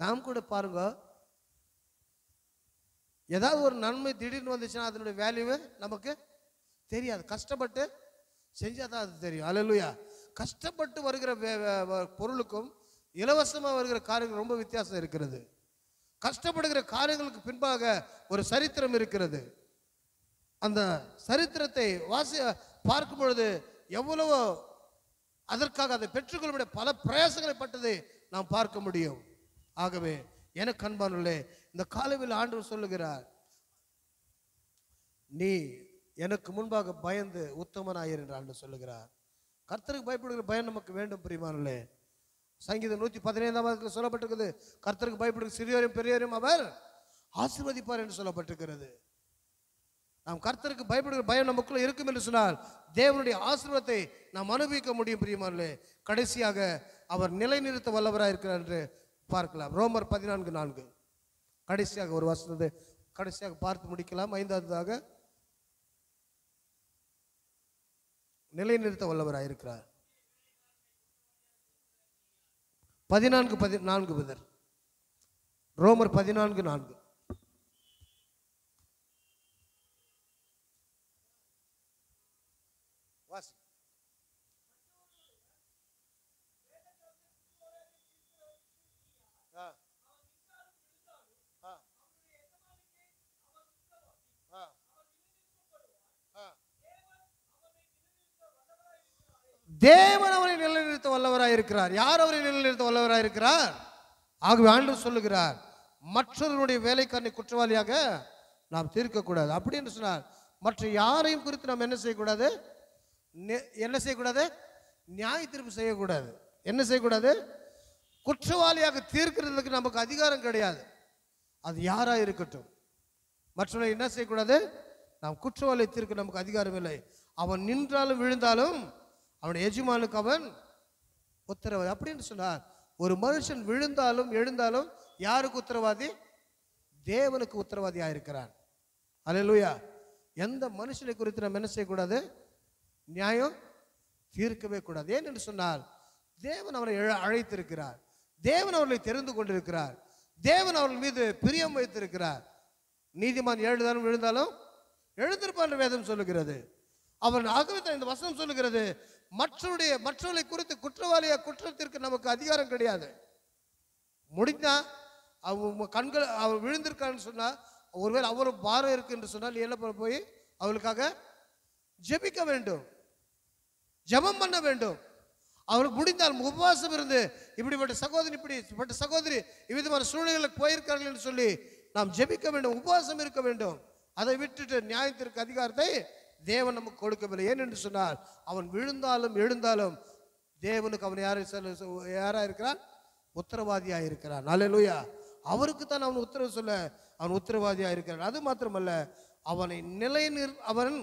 நாம் கூட பாருங்க, ஏதாவது ஒரு நன்மை திடீர்னு வந்துச்சுன்னா அதனுடைய வேல்யூவே நமக்கு தெரியாது. கஷ்டப்பட்டு செஞ்சாதான் அது தெரியும். அல்லேலூயா. கஷ்டப்பட்டு வருகிற பொருளுக்கும் இலவசமாக வருகிற காரியங்கள் ரொம்ப வித்தியாசம் இருக்கிறது. கஷ்டப்படுகிற காரியங்களுக்கு பின்பாக ஒரு சரித்திரம் இருக்கிறது. அந்த சரித்திரத்தை பார்க்கும் பொழுது எவ்வளவோ அதற்காக அதை பெற்றுக்கொள்ள பல பிரயாசங்களை பட்டதை நாம் பார்க்க முடியும். ஆகவே எனக்கு அன்பானவர்களே, இந்த காலையில் ஆண்டவர் சொல்லுகிறார், நீ எனக்கு முன்பாக பயந்து உத்தமனாயிரு என்று ஆண்டவர் சொல்லுகிறார். கர்த்தருக்கு பயப்படுகிற பயம் நமக்கு வேண்டும் பிரியமானவர்களே. சங்கீதம் 115 சொல்லப்பட்டிருக்கிறது, கர்த்தருக்கு பயப்படுகிற சிறியோரையும் பெரியோரையும் அவர் ஆசீர்வதிப்பார் என்று சொல்லப்பட்டிருக்கிறது. நாம் கர்த்தருக்கு பயப்படுகிற பயம் நமக்குள்ள இருக்கும் என்று சொன்னால் தேவனுடைய ஆசீர்வாதத்தை நாம் அனுபவிக்க முடியும் பிரியமானவர்களே. கடைசியாக அவர் நிலைநிறுத்த வல்லவராக இருக்கிறார் என்று பார்க்கலாம். ரோமர் 14:4 கடைசியாக ஒரு வசனத்தை கடைசியாக பார்த்து முடிக்கலாம். 5ஆவதாக நிலைநிறுத்த வல்லவராக இருக்கிறார். 14:4 பதர். ரோமர் 14:4. வாசி. தேவன் அவரை நிலைநிறுத்த வல்லவராய் இருக்கிறார். யார் அவரை நிலைநிறுத்த வல்லவராய் இருக்கிறார்? ஆகவே ஆண்டவர் சொல்லுகிறார், மற்றவர்களுடைய வேலைக்காரனை குற்றவாளியாக நாம் தீர்க்கக்கூடாது. அப்படி என்று சொன்னார், மற்ற யாரையும் குறித்து நாம் என்ன செய்யக்கூடாது? என்ன செய்யக்கூடாது? நியாய தீர்ப்பு செய்யக்கூடாது. என்ன செய்யக்கூடாது? குற்றவாளியாக தீர்க்கிறதுக்கு நமக்கு அதிகாரம் கிடையாது. அது யாரா இருக்கட்டும், மற்றவர்களை என்ன செய்யக்கூடாது? நாம் குற்றவாளியை தீர்க்க நமக்கு அதிகாரம் இல்லை. அவன் நின்றாலும் விழுந்தாலும் அவனுடைய எஜமானுக்கு அவன் உத்தரவாதி. அப்படின்னு சொன்னார், ஒரு மனுஷன் விழுந்தாலும் எழுந்தாலும் யாருக்கு உத்தரவாதி? தேவனுக்கு உத்தரவாதியாக இருக்கிறான். அல்லேலூயா. எந்த மனுஷனை குறித்து நம்ம என்ன செய்யக்கூடாது? நியாயம் தீர்க்கவே கூடாது. ஏன் என்று சொன்னால் தேவன் அவரை அழைத்திருக்கிறார், தேவன் அவர்களை தெரிந்து கொண்டிருக்கிறார், தேவன் அவர்கள் மீது பிரியம் வைத்திருக்கிறார். நீதிமான் எழுந்தாலும் விழுந்தாலும் எழுந்திருப்பான் வேதம் சொல்லுகிறது. அவன் ஆகவே தான் இந்த வசனம் சொல்லுகிறது, மற்றவர்களை குறித்து குற்றத்திற்கு நமக்கு அதிகாரம் கிடையாது. முடிந்தா அவங்க கண்கள் அவர் விழுந்திருக்கான்னு சொன்னா, ஒருவேளை அவரும் பாரம் இருக்கு என்று சொன்னால் நீ என்ன பண்ண போய் அவளுக்காக ஜெபிக்க வேண்டும், ஜெபம் பண்ண வேண்டும். அவருக்கு முடிந்தால் உபவாசம் இருந்து இப்படிப்பட்ட சகோதரி இவ்விதமான சூழ்நிலைகளுக்கு போயிருக்கார்கள் என்று சொல்லி நாம் ஜெபிக்க வேண்டும், உபவாசம் இருக்க வேண்டும். அதை விட்டுட்டு நியாயத்திற்கு அதிகாரத்தை தேவன் நமக்கு கொடுக்கவில்லை. ஏன் என்று சொன்னால் அவன் விழுந்தாலும் எழுந்தாலும் தேவனுக்கு அவன் யாரா இருக்கிறான்? உத்தரவாதியாக இருக்கிறான். அல்லேலூயா. அவருக்கு தான் அவன் உத்தரவு சொல்ல அவன் உத்தரவாதியாக இருக்கிறான். அது மாத்திரமல்ல, அவன்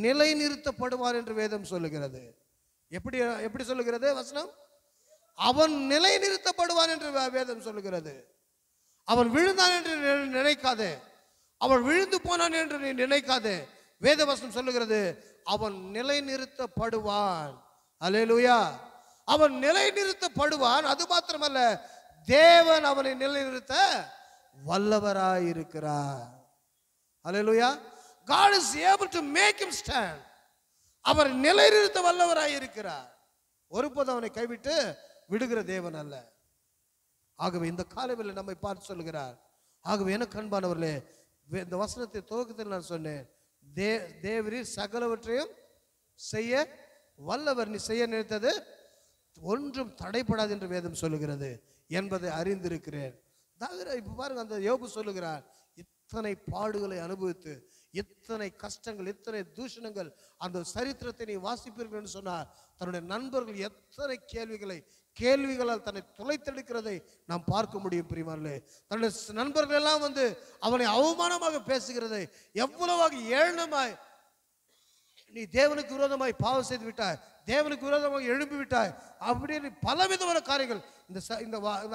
நிலைநிறுத்தப்படுவார் என்று வேதம் சொல்லுகிறது. எப்படி எப்படி சொல்லுகிறது வசனம்? அவன் நிலை நிறுத்தப்படுவான் என்று வேதம் சொல்லுகிறது. அவன் விழுந்தான் என்று நினைக்காதே, அவன் விழுந்து போனான் என்று நீ நினைக்காதே. வேத வசனம் சொல்லுகிறது அவன் நிலை நிறுத்தப்படுவான். அல்லேலூயா. அவன் நிலை நிறுத்தப்படுவான். அது மாத்திரமல்ல, தேவன் அவனை நிலைநிறுத்த வல்லவராயிருக்கிறார். அல்லேலூயா. God is able to make him stand. அவர் நிலைநிறுத்த வல்லவராயிருக்கிறார். ஒருபோது அவனை கைவிட்டு விடுகிற தேவன் அல்ல. ஆகவே இந்த காலையில் நம்மை பார்த்து சொல்லுகிறார். ஆகவே எனக்கு அன்பானவர்களே, இந்த வசனத்தை துவக்கத்தில் நான் சொன்னேன், தேவரீர் சகலவற்றையும் செய்ய வல்லவர், நீ செய்ய நினைத்தது ஒன்றும் தடைப்படாது என்று வேதம் சொல்லுகிறது என்பதை அறிந்திருக்கிறேன். இப்போ பாருங்க, அந்த யோபு சொல்லுகிறார், இத்தனை பாடுகளை அனுபவித்து, இத்தனை கஷ்டங்கள், இத்தனை தூஷணங்கள், அந்த சரித்திரத்தை நீ வாசிப்பீர்கள் என்று சொன்னார். தன்னுடைய நண்பர்கள் எத்தனை கேள்விகளால் தன்னை துளைத்தெடுக்கிறதை நாம் பார்க்க முடியும். பிரியமானவர்களே, தன்னுடைய நண்பர்கள் எல்லாம் வந்து அவனை அவமானமாக பேசுகிறதை, எவ்வளவாக ஏளனமாய் நீ தேவனுக்கு விரோதமாய் பாவம் செய்து விட்டாய், தேவனுக்கு விரோதமாக எழுப்பி விட்டாய் அப்படின்னு பலவிதமான காரியங்கள் இந்த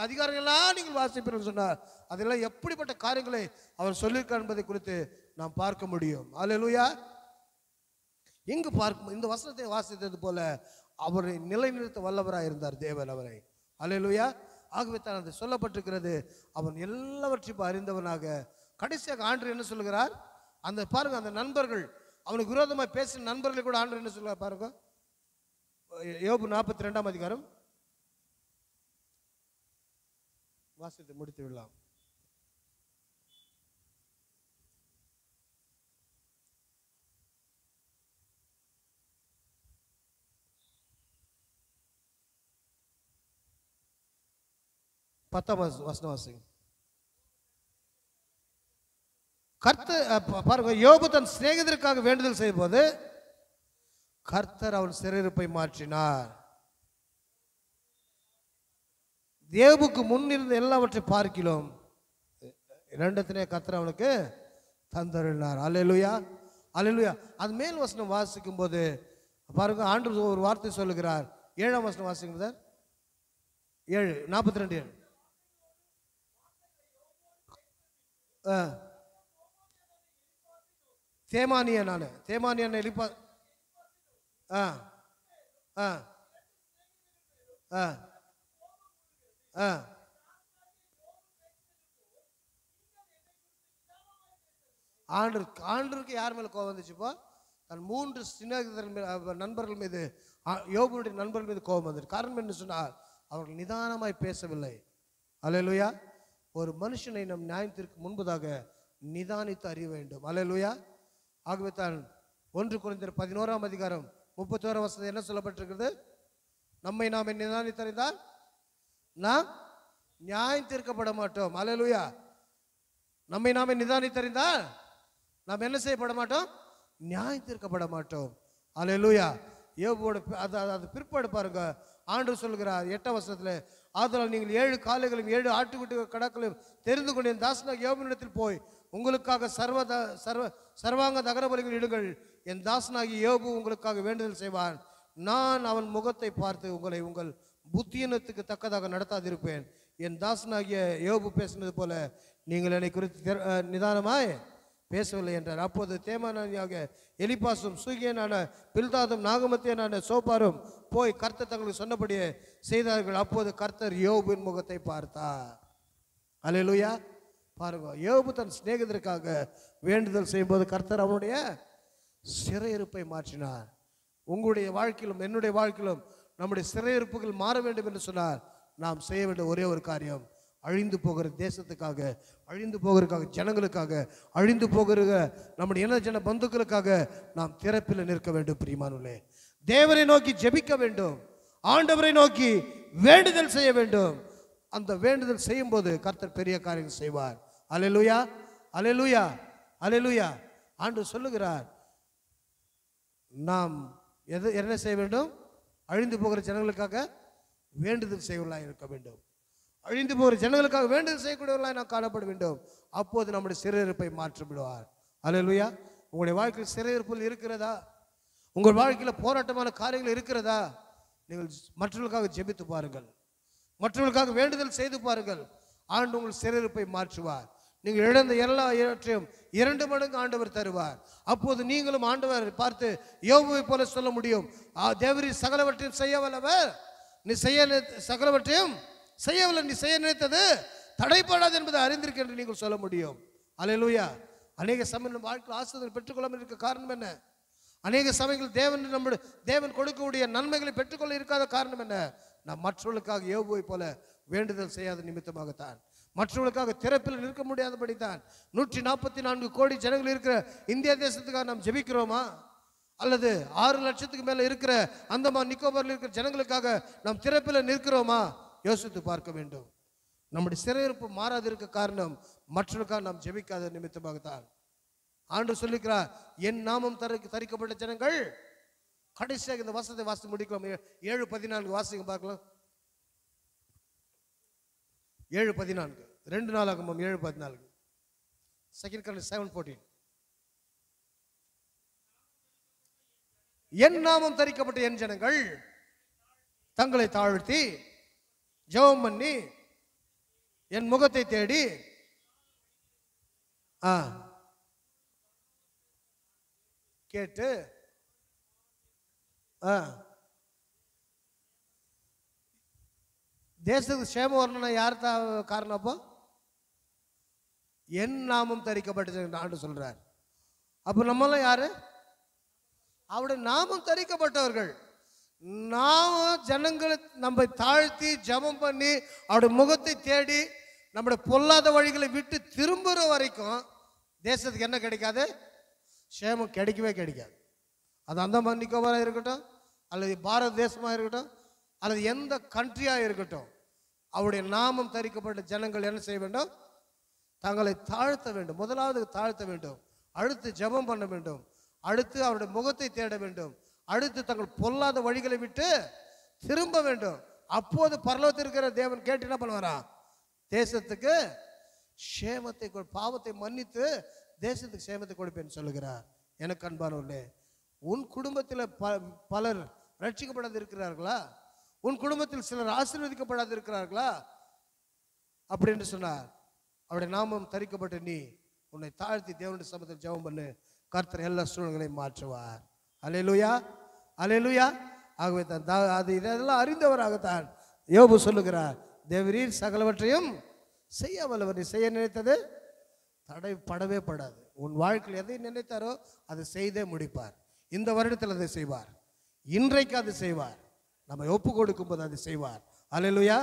அதிகாரங்கள்லாம் நீங்கள் வாசிப்பீர்கள் சொன்னார். அதெல்லாம் எப்படிப்பட்ட காரியங்களை அவர் சொல்லியிருக்கார் என்பதை குறித்து நாம் பார்க்க முடியும். அல்லேலூயா. இங்கு பார்க்கும் இந்த வசனத்தை வாசித்தது போல அவரை நிலைநிறுத்த வல்லவராக இருந்தார் தேவன் அவரை. அல்லேலூயா. ஆகவே தான் அது சொல்லப்பட்டிருக்கிறது, அவன் எல்லாவற்றையும் அறிந்தவனாக. கடைசியாக ஆண்டவர் என்ன சொல்லுகிறார்? அந்த பாருங்க, அந்த நண்பர்கள், அவனுக்கு விரோதமாக பேசின நண்பர்களை கூட ஆண்டவர் என்ன சொல்லுவார் பாருங்க. யோபு 42ஆம் அதிகாரம் வாசித்து முடித்து விடலாம். பத்தாம் வசனம் வாசிங்க. கர்த்தர் பாருங்க, யோபு தன் சிநேகிதருக்காக வேண்டுதல் செய்யும் போது கர்த்தர் அவன் சிறையிருப்பை மாற்றினார். யோபுக்கு முன்னிருந்த எல்லாவற்றை பார்க்கிறோம், இரண்டத்தினே கர்த்தர் அவனுக்கு தந்தருளினார். அல்லேலூயா. அல்லேலூயா. அது மேல் வசனம் வாசிக்கும் போது பாருங்க, ஆண்டவர் ஒரு வார்த்தை சொல்லுகிறார். 7ஆம் வசனம் வாசிங்க சார். 7:42. தேமானியன் எலிப்பா ஆண்டருக்கு யார் மேல கோபம் வந்துச்சுப்போ? தன் 3 சிநேகிதர்கள் நண்பர்கள் மீது, யோபுடைய நண்பர்கள் மீது கோபம் வந்துச்சு. காரணம் என்ன சொன்னால், அவர்கள் நிதானமாய் பேசவில்லை. அல்லேலூயா. ஒரு மனுஷனை நம் நியாயத்திற்கு முன்பதாக நிதானித்து அறிய வேண்டும். அல்லேலூயா. ஆகவே தான் 1 கொரிந்தியர் 11ஆம் அதிகாரம் 31ஆம் வசனம் என்ன சொல்லப்பட்டிருக்கிறது? நம்மை நாம் நிதானித்தறிந்தால் நாம் நியாயம் தீர்க்கப்பட மாட்டோம். அல்லேலூயா. நம்மை நாமே நிதானித்தறிந்தால் நாம் என்ன செய்யப்பட மாட்டோம்? நியாயம் தீர்க்கப்பட மாட்டோம். அல்லேலூயா. யோபுவோட அது பிற்பாடு பாருங்க, ஆண்டவர் சொல்கிறார் 8ஆம் வசனத்தில், ஆதலால் நீங்கள் 7 காளைகளையும் 7 ஆட்டுக்குட்டி கடாக்களையும் தெரிந்து கொண்டு என் தாசனாகிய யோபுவினிடத்தில் போய் உங்களுக்காக சர்வாங்க தகன பலிகள் இடுங்கள். என் தாசனாகிய யோபு உங்களுக்காக வேண்டுதல் செய்வான். நான் அவன் முகத்தை பார்த்து உங்களை உங்கள் புத்தியினத்துக்கு தக்கதாக நடத்தாதிருப்பேன். என் தாசனாகிய யோபு பேசினது போல நீங்கள் என்னை குறித்து நிதானமாய் பேசவில்லை என்றார். அப்போது தேமானியாக எலிப்பாசும் சூகியனான பில்தாதும் நாகமத்தியனான சோப்பாரும் போய் கர்த்தர் தங்களுக்கு சொன்னபடியே செய்தார்கள். அப்போது கர்த்தர் யோபுவின் முகத்தை பார்த்தார். அல்லேலூயா. பாருங்க, யோபு தன் சிநேகிதருக்காக வேண்டுதல் செய்யும்போது கர்த்தர் அவனுடைய சிறையிருப்பை மாற்றினார். உங்களுடைய வாழ்க்கையிலும் என்னுடைய வாழ்க்கையிலும் நம்முடைய சிறையிருப்புகள் மாற வேண்டும் என்று சொன்னார். நாம் செய்ய வேண்டிய ஒரே ஒரு காரியம், அழிந்து போகிற தேசத்துக்காக, அழிந்து போகிறதுக்காக, ஜனங்களுக்காக, அழிந்து போகிற நம்முடைய இன ஜன பந்துக்களுக்காக நாம் திறப்பில் நிற்க வேண்டும். பிரியமானவர்களே, தேவரை நோக்கி ஜெபிக்க வேண்டும், ஆண்டவரை நோக்கி வேண்டுதல் செய்ய வேண்டும். அந்த வேண்டுதல் செய்யும் போது கர்த்தர் பெரிய காரியங்கள் செய்வார். அல்லேலூயா. அல்லேலூயா. அல்லேலூயா. ஆண்டவர் சொல்லுகிறார், நாம் என்ன செய்ய வேண்டும்? அழிந்து போகிற ஜனங்களுக்காக வேண்டுதல் செய்வர்களாக இருக்க வேண்டும். அழிந்து போகிற ஜனங்களுக்காக வேண்டுதல் செய்யக்கூடியவர்களாக நாம் காணப்பட வேண்டும். அப்போது நம்முடைய சிறையிருப்பை மாற்றி விடுவார். அல்லேலூயா. உங்களுடைய வாழ்க்கையில் சிறையிருப்பில் இருக்கிறதா? உங்கள் வாழ்க்கையில் போராட்டமான காரியங்கள் இருக்கிறதா? நீங்கள் மற்றவர்களுக்காக ஜெபித்து பாருங்கள், மற்றவர்களுக்காக வேண்டுதல் செய்து பாருங்கள். ஆண்டு உங்கள் சிறையிருப்பை மாற்றுவார். நீங்கள் இழந்த எல்லா இவற்றையும் 2 மடங்கு ஆண்டவர் தருவார். அப்போது நீங்களும் ஆண்டவர் பார்த்து யோபுவை போல சொல்ல முடியும், தேவரீர் சகலவற்றையும் செய்ய வல்லவர், நீ சகலவற்றையும் செய்யவில்லை, நீ செய்ய நினைத்தது தடைப்படாது என்பதை அறிந்திருக்க என்று நீங்கள் சொல்ல முடியும். அல்லேலூயா. அநேக சமயம் வாழ்க்கையில் ஆசீர்வாதம் பெற்றுக்கொள்ளாமல் இருக்க காரணம் என்ன? அநேக சமயங்கள் தேவன் கொடுக்கக்கூடிய நன்மைகளை பெற்றுக்கொள்ள இருக்காத காரணம் என்ன? நாம் மற்றவர்களுக்காக யோபுவை போல வேண்டுதல் செய்யாத நிமித்தமாகத்தான், மற்றவர்களுக்காக திறப்பில் நிற்க முடியாதபடி தான். 144 கோடி ஜனங்கள் இருக்கிற இந்திய தேசத்துக்காக நாம் ஜெபிக்கிறோமா? அல்லது 6 லட்சத்துக்கு மேல இருக்கிற அந்தமான் நிக்கோபாரில் இருக்கிற ஜனங்களுக்காக நாம் திறப்பில் நிற்கிறோமா? யோசித்து பார்க்க வேண்டும். நம்முடைய சிறையிருப்பு மாறாது இருக்க காரணம் மற்றவர்களுக்காக நாம் ஜெபிக்காத நிமித்தமாகத்தான். ஆண்டவர் சொல்லிக்கிறார், என் நாமம் தரிக்கப்பட்ட ஜனங்கள். கடைசியாக இந்த வசனத்தை வாசித்து முடிக்கலாம். 7:14 வாசிங்க பார்க்கலாம். 7:14 2 நாளாகமம் 7:14 2 Chronicles 7:14. என் நாமம் தரிக்கப்பட்ட என் ஜனங்கள் தங்களை தாழ்த்தி ஜெபம் பண்ணி என் முகத்தை தேடி கேட்டு தேசத்துக்கு சேமம் வரணும்னா யார் காரணம்? அப்போ என் நாமம் தரிக்கப்பட்டது ஆண்டு சொல்றார். அப்போ நம்மளாம் யாரு? அவருடைய நாமம் தரிக்கப்பட்டவர்கள். நாம ஜனங்களை நம்ம தாழ்த்தி ஜெபம் பண்ணி அவருடைய முகத்தை தேடி நம்முடைய பொல்லாத வழிகளை விட்டு திரும்புற வரைக்கும் தேசத்துக்கு என்ன கிடைக்காது? சேமம் கிடைக்கவே கிடைக்காது. அது அந்தமான் நிக்கோபாராக இருக்கட்டும், அல்லது பாரத தேசமாக இருக்கட்டும், அல்லது எந்த கண்ட்ரியாக இருக்கட்டும், அவருடைய நாமம் தரிக்கப்பட்ட ஜனங்கள் என்ன செய்ய வேண்டும்? தங்களை தாழ்த்த வேண்டும். முதலாவது தாழ்த்த வேண்டும், அடுத்து ஜெபம் பண்ண வேண்டும், அடுத்து அவருடைய முகத்தை தேட வேண்டும், அடுத்து தங்கள் பொல்லாத வழிகளை விட்டு திரும்ப வேண்டும். அப்போது பரலோகத்தில் இருக்கிற தேவன் கேட்டு என்ன பண்ணுவாரா? தேசத்துக்கு சேமத்தை, பாவத்தை மன்னித்து தேசத்துக்கு சேமத்தை கொடுப்பேன்னு சொல்லுகிறார். எனக்கு அன்பானவர்களே, உன் குடும்பத்தில் பலர் ரட்சிக்கப்படாது இருக்கிறார்களா? உன் குடும்பத்தில் சிலர் ஆசீர்வதிக்கப்படாது இருக்கிறார்களா? அப்படின்னு சொன்னார். அவருடைய நாமம் தரிக்கப்பட்ட நீ உன்னை தாழ்த்தி தேவனுடைய சமூகத்தில் ஜெபம் பண்ணு, கர்த்தர் எல்லா சூழ்நிலையும் மாற்றுவார். அல்லேலூயா, அல்லேலூயா. ஆகவே தான் அது இதெல்லாம் அறிந்தவராகத்தான் யோபு சொல்லுகிறார், தேவரீர் சகலவற்றையும் செய்ய வல்லவர், நீ செய்ய நினைத்தது தடைப்படவே படாது. உன் வாழ்க்கையில் எதை நினைத்தாரோ அதை செய்தே முடிப்பார். இந்த வருடத்தில் அதை செய்வார், இன்றைக்கு அது செய்வார், நம்ம ஒப்பு கொடுக்கும் போது அதை செய்வார். அல்லேலூயா.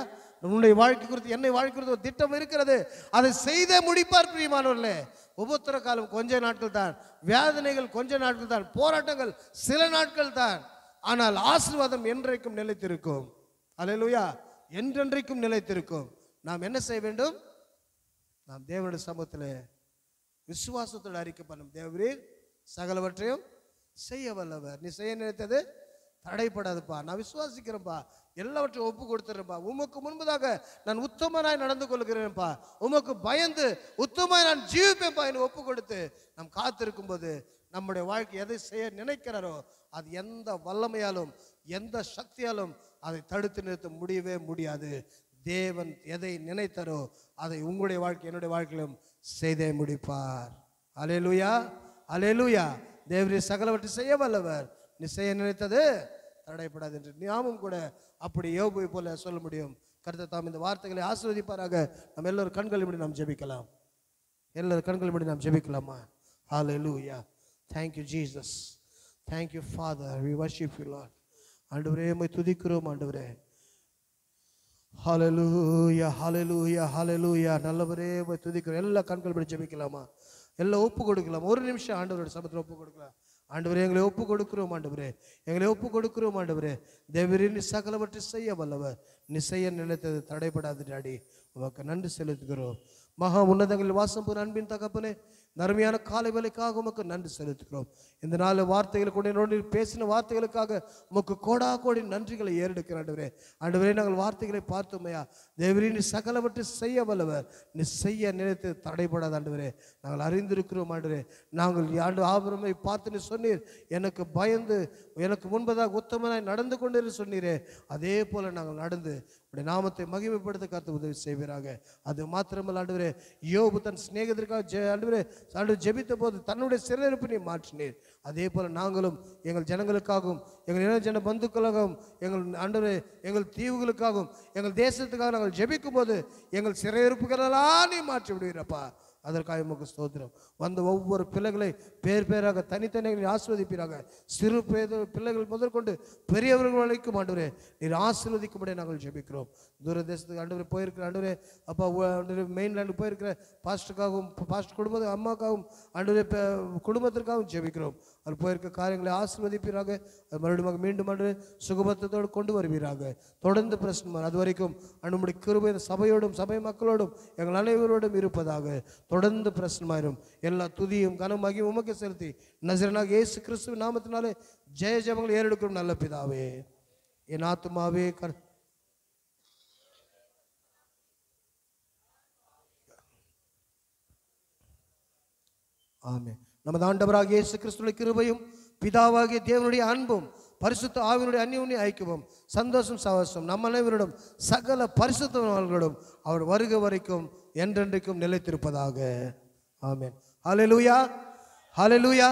உன்னுடைய வாழ்க்கை குறித்து, என்னை வாழ்க்கை குறித்து ஒரு திட்டம் இருக்கிறது, அதை செய்தே முடிப்பார். பிரியமானவர்களே, உபத்திர காலம் கொஞ்ச நாட்கள் தான், வேதனைகள் கொஞ்ச நாட்கள் தான், போராட்டங்கள் சில நாட்கள் தான், ஆனால் ஆசீர்வாதம் என்றைக்கும் நிலைத்திருக்கும். அல்லேலூயா, என்றென்றைக்கும் நிலைத்திருக்கும். நாம் என்ன செய்ய வேண்டும்? நாம் தேவனுடைய சமூகத்தில் விசுவாசத்தோடு அறிக்கை பண்ணும், தேவரீர் சகலவற்றையும் செய்ய வல்லவர், நீ செய்ய நினைத்தது தடைப்படாதுப்பா, நான் விசுவாசிக்கிறேன்ப்பா, எல்லாவற்றையும் ஒப்பு கொடுத்துறேன்ப்பா, உமக்கு முன்பதாக நான் உத்தமனாய் நடந்து கொள்கிறேன்ப்பா, உமக்கு பயந்து உத்தமனாய் நான் ஜீவிப்பேன்ப்பா என்று ஒப்பு கொடுத்து நாம் காத்திருக்கும் போது நம்முடைய வாழ்க்கை எதை செய்ய நினைக்கிறாரோ அது எந்த வல்லமையாலும் எந்த சக்தியாலும் அதை தடுத்து நிறுத்த முடியவே முடியாது. தேவன் எதை நினைத்தாரோ அதை உங்களுடைய வாழ்க்கை, என்னுடைய வாழ்க்கையிலும் செய்தே முடிப்பார். அல்லேலூயா, அல்லேலூயா. தேவரீர் சகலவற்றை செய்ய வல்லவர், நீ செய்ய நினைத்தது தடைப்படாது என்று நாமும் கூட அப்படி யோபுவை போல சொல்ல முடியும். கர்த்தர் தாம் இந்த வார்த்தைகளை ஆசீர்வதிப்பாராக. நம்ம எல்லோரும் கண்களை மூடி நாம் ஜெபிக்கலாம். எல்லாரும் கண்களை மூடி நாம் ஜெபிக்கலாமா? ஹல்லேலூயா. Thank you Jesus. Thank you Father. We worship you Lord. ஆண்டவரே உம்மை துதிக்கிறோம் ஆண்டவரே. ஹல்லேலூயா, ஹல்லேலூயா, ஹல்லேலூயா. நல்லவரே உம்மை துதிக்கிறோம். எல்லா கண்கள் மூடி ஜெபிக்கலாமா? எல்லாம் ஒப்பு கொடுக்கலாம். ஒரு நிமிஷம் ஆண்டவரோட சமூகத்தில் ஒப்பு கொடுக்கலாம். ஆண்டவரே எங்களை ஒப்பு கொடுக்கிறோம் ஆண்டவரே, எங்களை ஒப்பு கொடுக்கிறோம் ஆண்டவரே. தேவரீர் நீ சகலவற்றை செய்ய வல்லவர், நீ செய்ய நினைத்தது தடைப்படாது டாடி. உமக்கு நன்றி செலுத்துகிறோம். மகா உன்னதங்களில் வாசம் போகிற அன்பின் தகப்பனே, நன்மையான காலை வேலைக்காக உமக்கு நன்றி செலுத்துகிறோம். இந்த நாள் வார்த்தைகள் கூட என்னோடு பேசின வார்த்தைகளுக்காக உமக்கு கோடா கோடி நன்றிகளை ஏறெடுக்கிறேன் ஆண்டவரே. ஆண்டவரே, நாங்கள் வார்த்தைகளை பார்த்தோமையா தேவரே, நீ சகலவற்றை செய்ய வல்லவர், நீ செய்ய நினைத்து தடைபடாத ஆண்டவரே. நாங்கள் அறிந்திருக்கிறோம் ஆண்டவரே. நாங்கள் ஆண்டு ஆபிரமை பார்த்து நீ சொன்னீர், எனக்கு பயந்து எனக்கு முன்பதாக உத்தமனாய் நடந்து கொண்டு சொன்னீரே, அதே போல நாங்கள் நடந்து உடைய நாமத்தை மகிமைப்படுத்த கர்த்தர் உதவி செய்வீராக. அது மாத்திரமல்ல ஆண்டவரே, யோபு தன் சிநேகிதருக்காக ஆண்டவரே ஜெபித்த போது தன்னுடைய சிறையிருப்பை நீ மாற்றினீர். அதே போல நாங்களும் எங்கள் ஜனங்களுக்காகவும் எங்கள் இன ஜன பந்துக்களாகவும் எங்கள் ஆண்டவரே எங்கள் தீவுகளுக்காகவும் எங்கள் தேசத்துக்காக நாங்கள் ஜெபிக்கும் போது எங்கள் சிறையிருப்புகளெல்லாம் நீ மாற்றி விடுவீரப்பா. அதற்காக உமக்கு ஸ்தோத்திரம். வந்த ஒவ்வொரு பிள்ளைகளை பேர் பேராக தனித்தனிகளை ஆசீர்வதிப்பீராக. சிறு பிள்ளைகள் முதற்கொண்டு பெரியவர்கள் வரைக்கும் ஆண்டவரே நீர் ஆசீர்வதிக்கும்படி நாங்கள் ஜெபிக்கிறோம். தூர தேசத்துக்கு ஆண்டவரே போயிருக்கிற ஆண்டவரே அப்பா மெயின்லேண்டு போயிருக்கிற பாஸ்டருக்காகவும் பாஸ்டர் குடும்பம் அம்மாக்காகவும் ஆண்டவரே குடும்பத்திற்காகவும் ஜெபிக்கிறோம். அது போயிருக்க காரியங்களை ஆசீர்வதிப்பீராக. அது மறுபடியும் மீண்டும் ஆண்டு சுகபத்தத்தோடு கொண்டு வருவீராக. தொடர்ந்து பிரச்சனை அது வரைக்கும் நம்முடைய கிருபை சபையோடும் சபை மக்களோடும் எங்கள் அனைவரோடும் இருப்பதாக. தொடர்ந்து பிரசனமாயிரும். எல்லா துதியும் கனம் மகிமையும் உமக்கு செலுத்தி நசரேயனாகிய இயேசு கிறிஸ்துவின் நாமத்தினாலே ஜெய ஜெயங்களை ஏறெடுக்கும் நல்ல பிதாவே. என் ஆத்துமாவே ஆமென். நமது ஆண்டவராகிய இயேசு கிறிஸ்துவின் கிருபையும் பிதாவாகிய தேவனுடைய அன்பும் பரிசுத்த ஆவியினுடைய அந்யோன்ய ஐக்கியமும் சந்தோஷம் சகவாசம் நம் அனைவரிடம் சகல பரிசுத்தவான்களிடம் அவர் வருகை வரைக்கும் என்றென்றைக்கும் நிலைத்திருப்பதாக. ஆமென். ஹல்லேலூயா, ஹல்லேலூயா.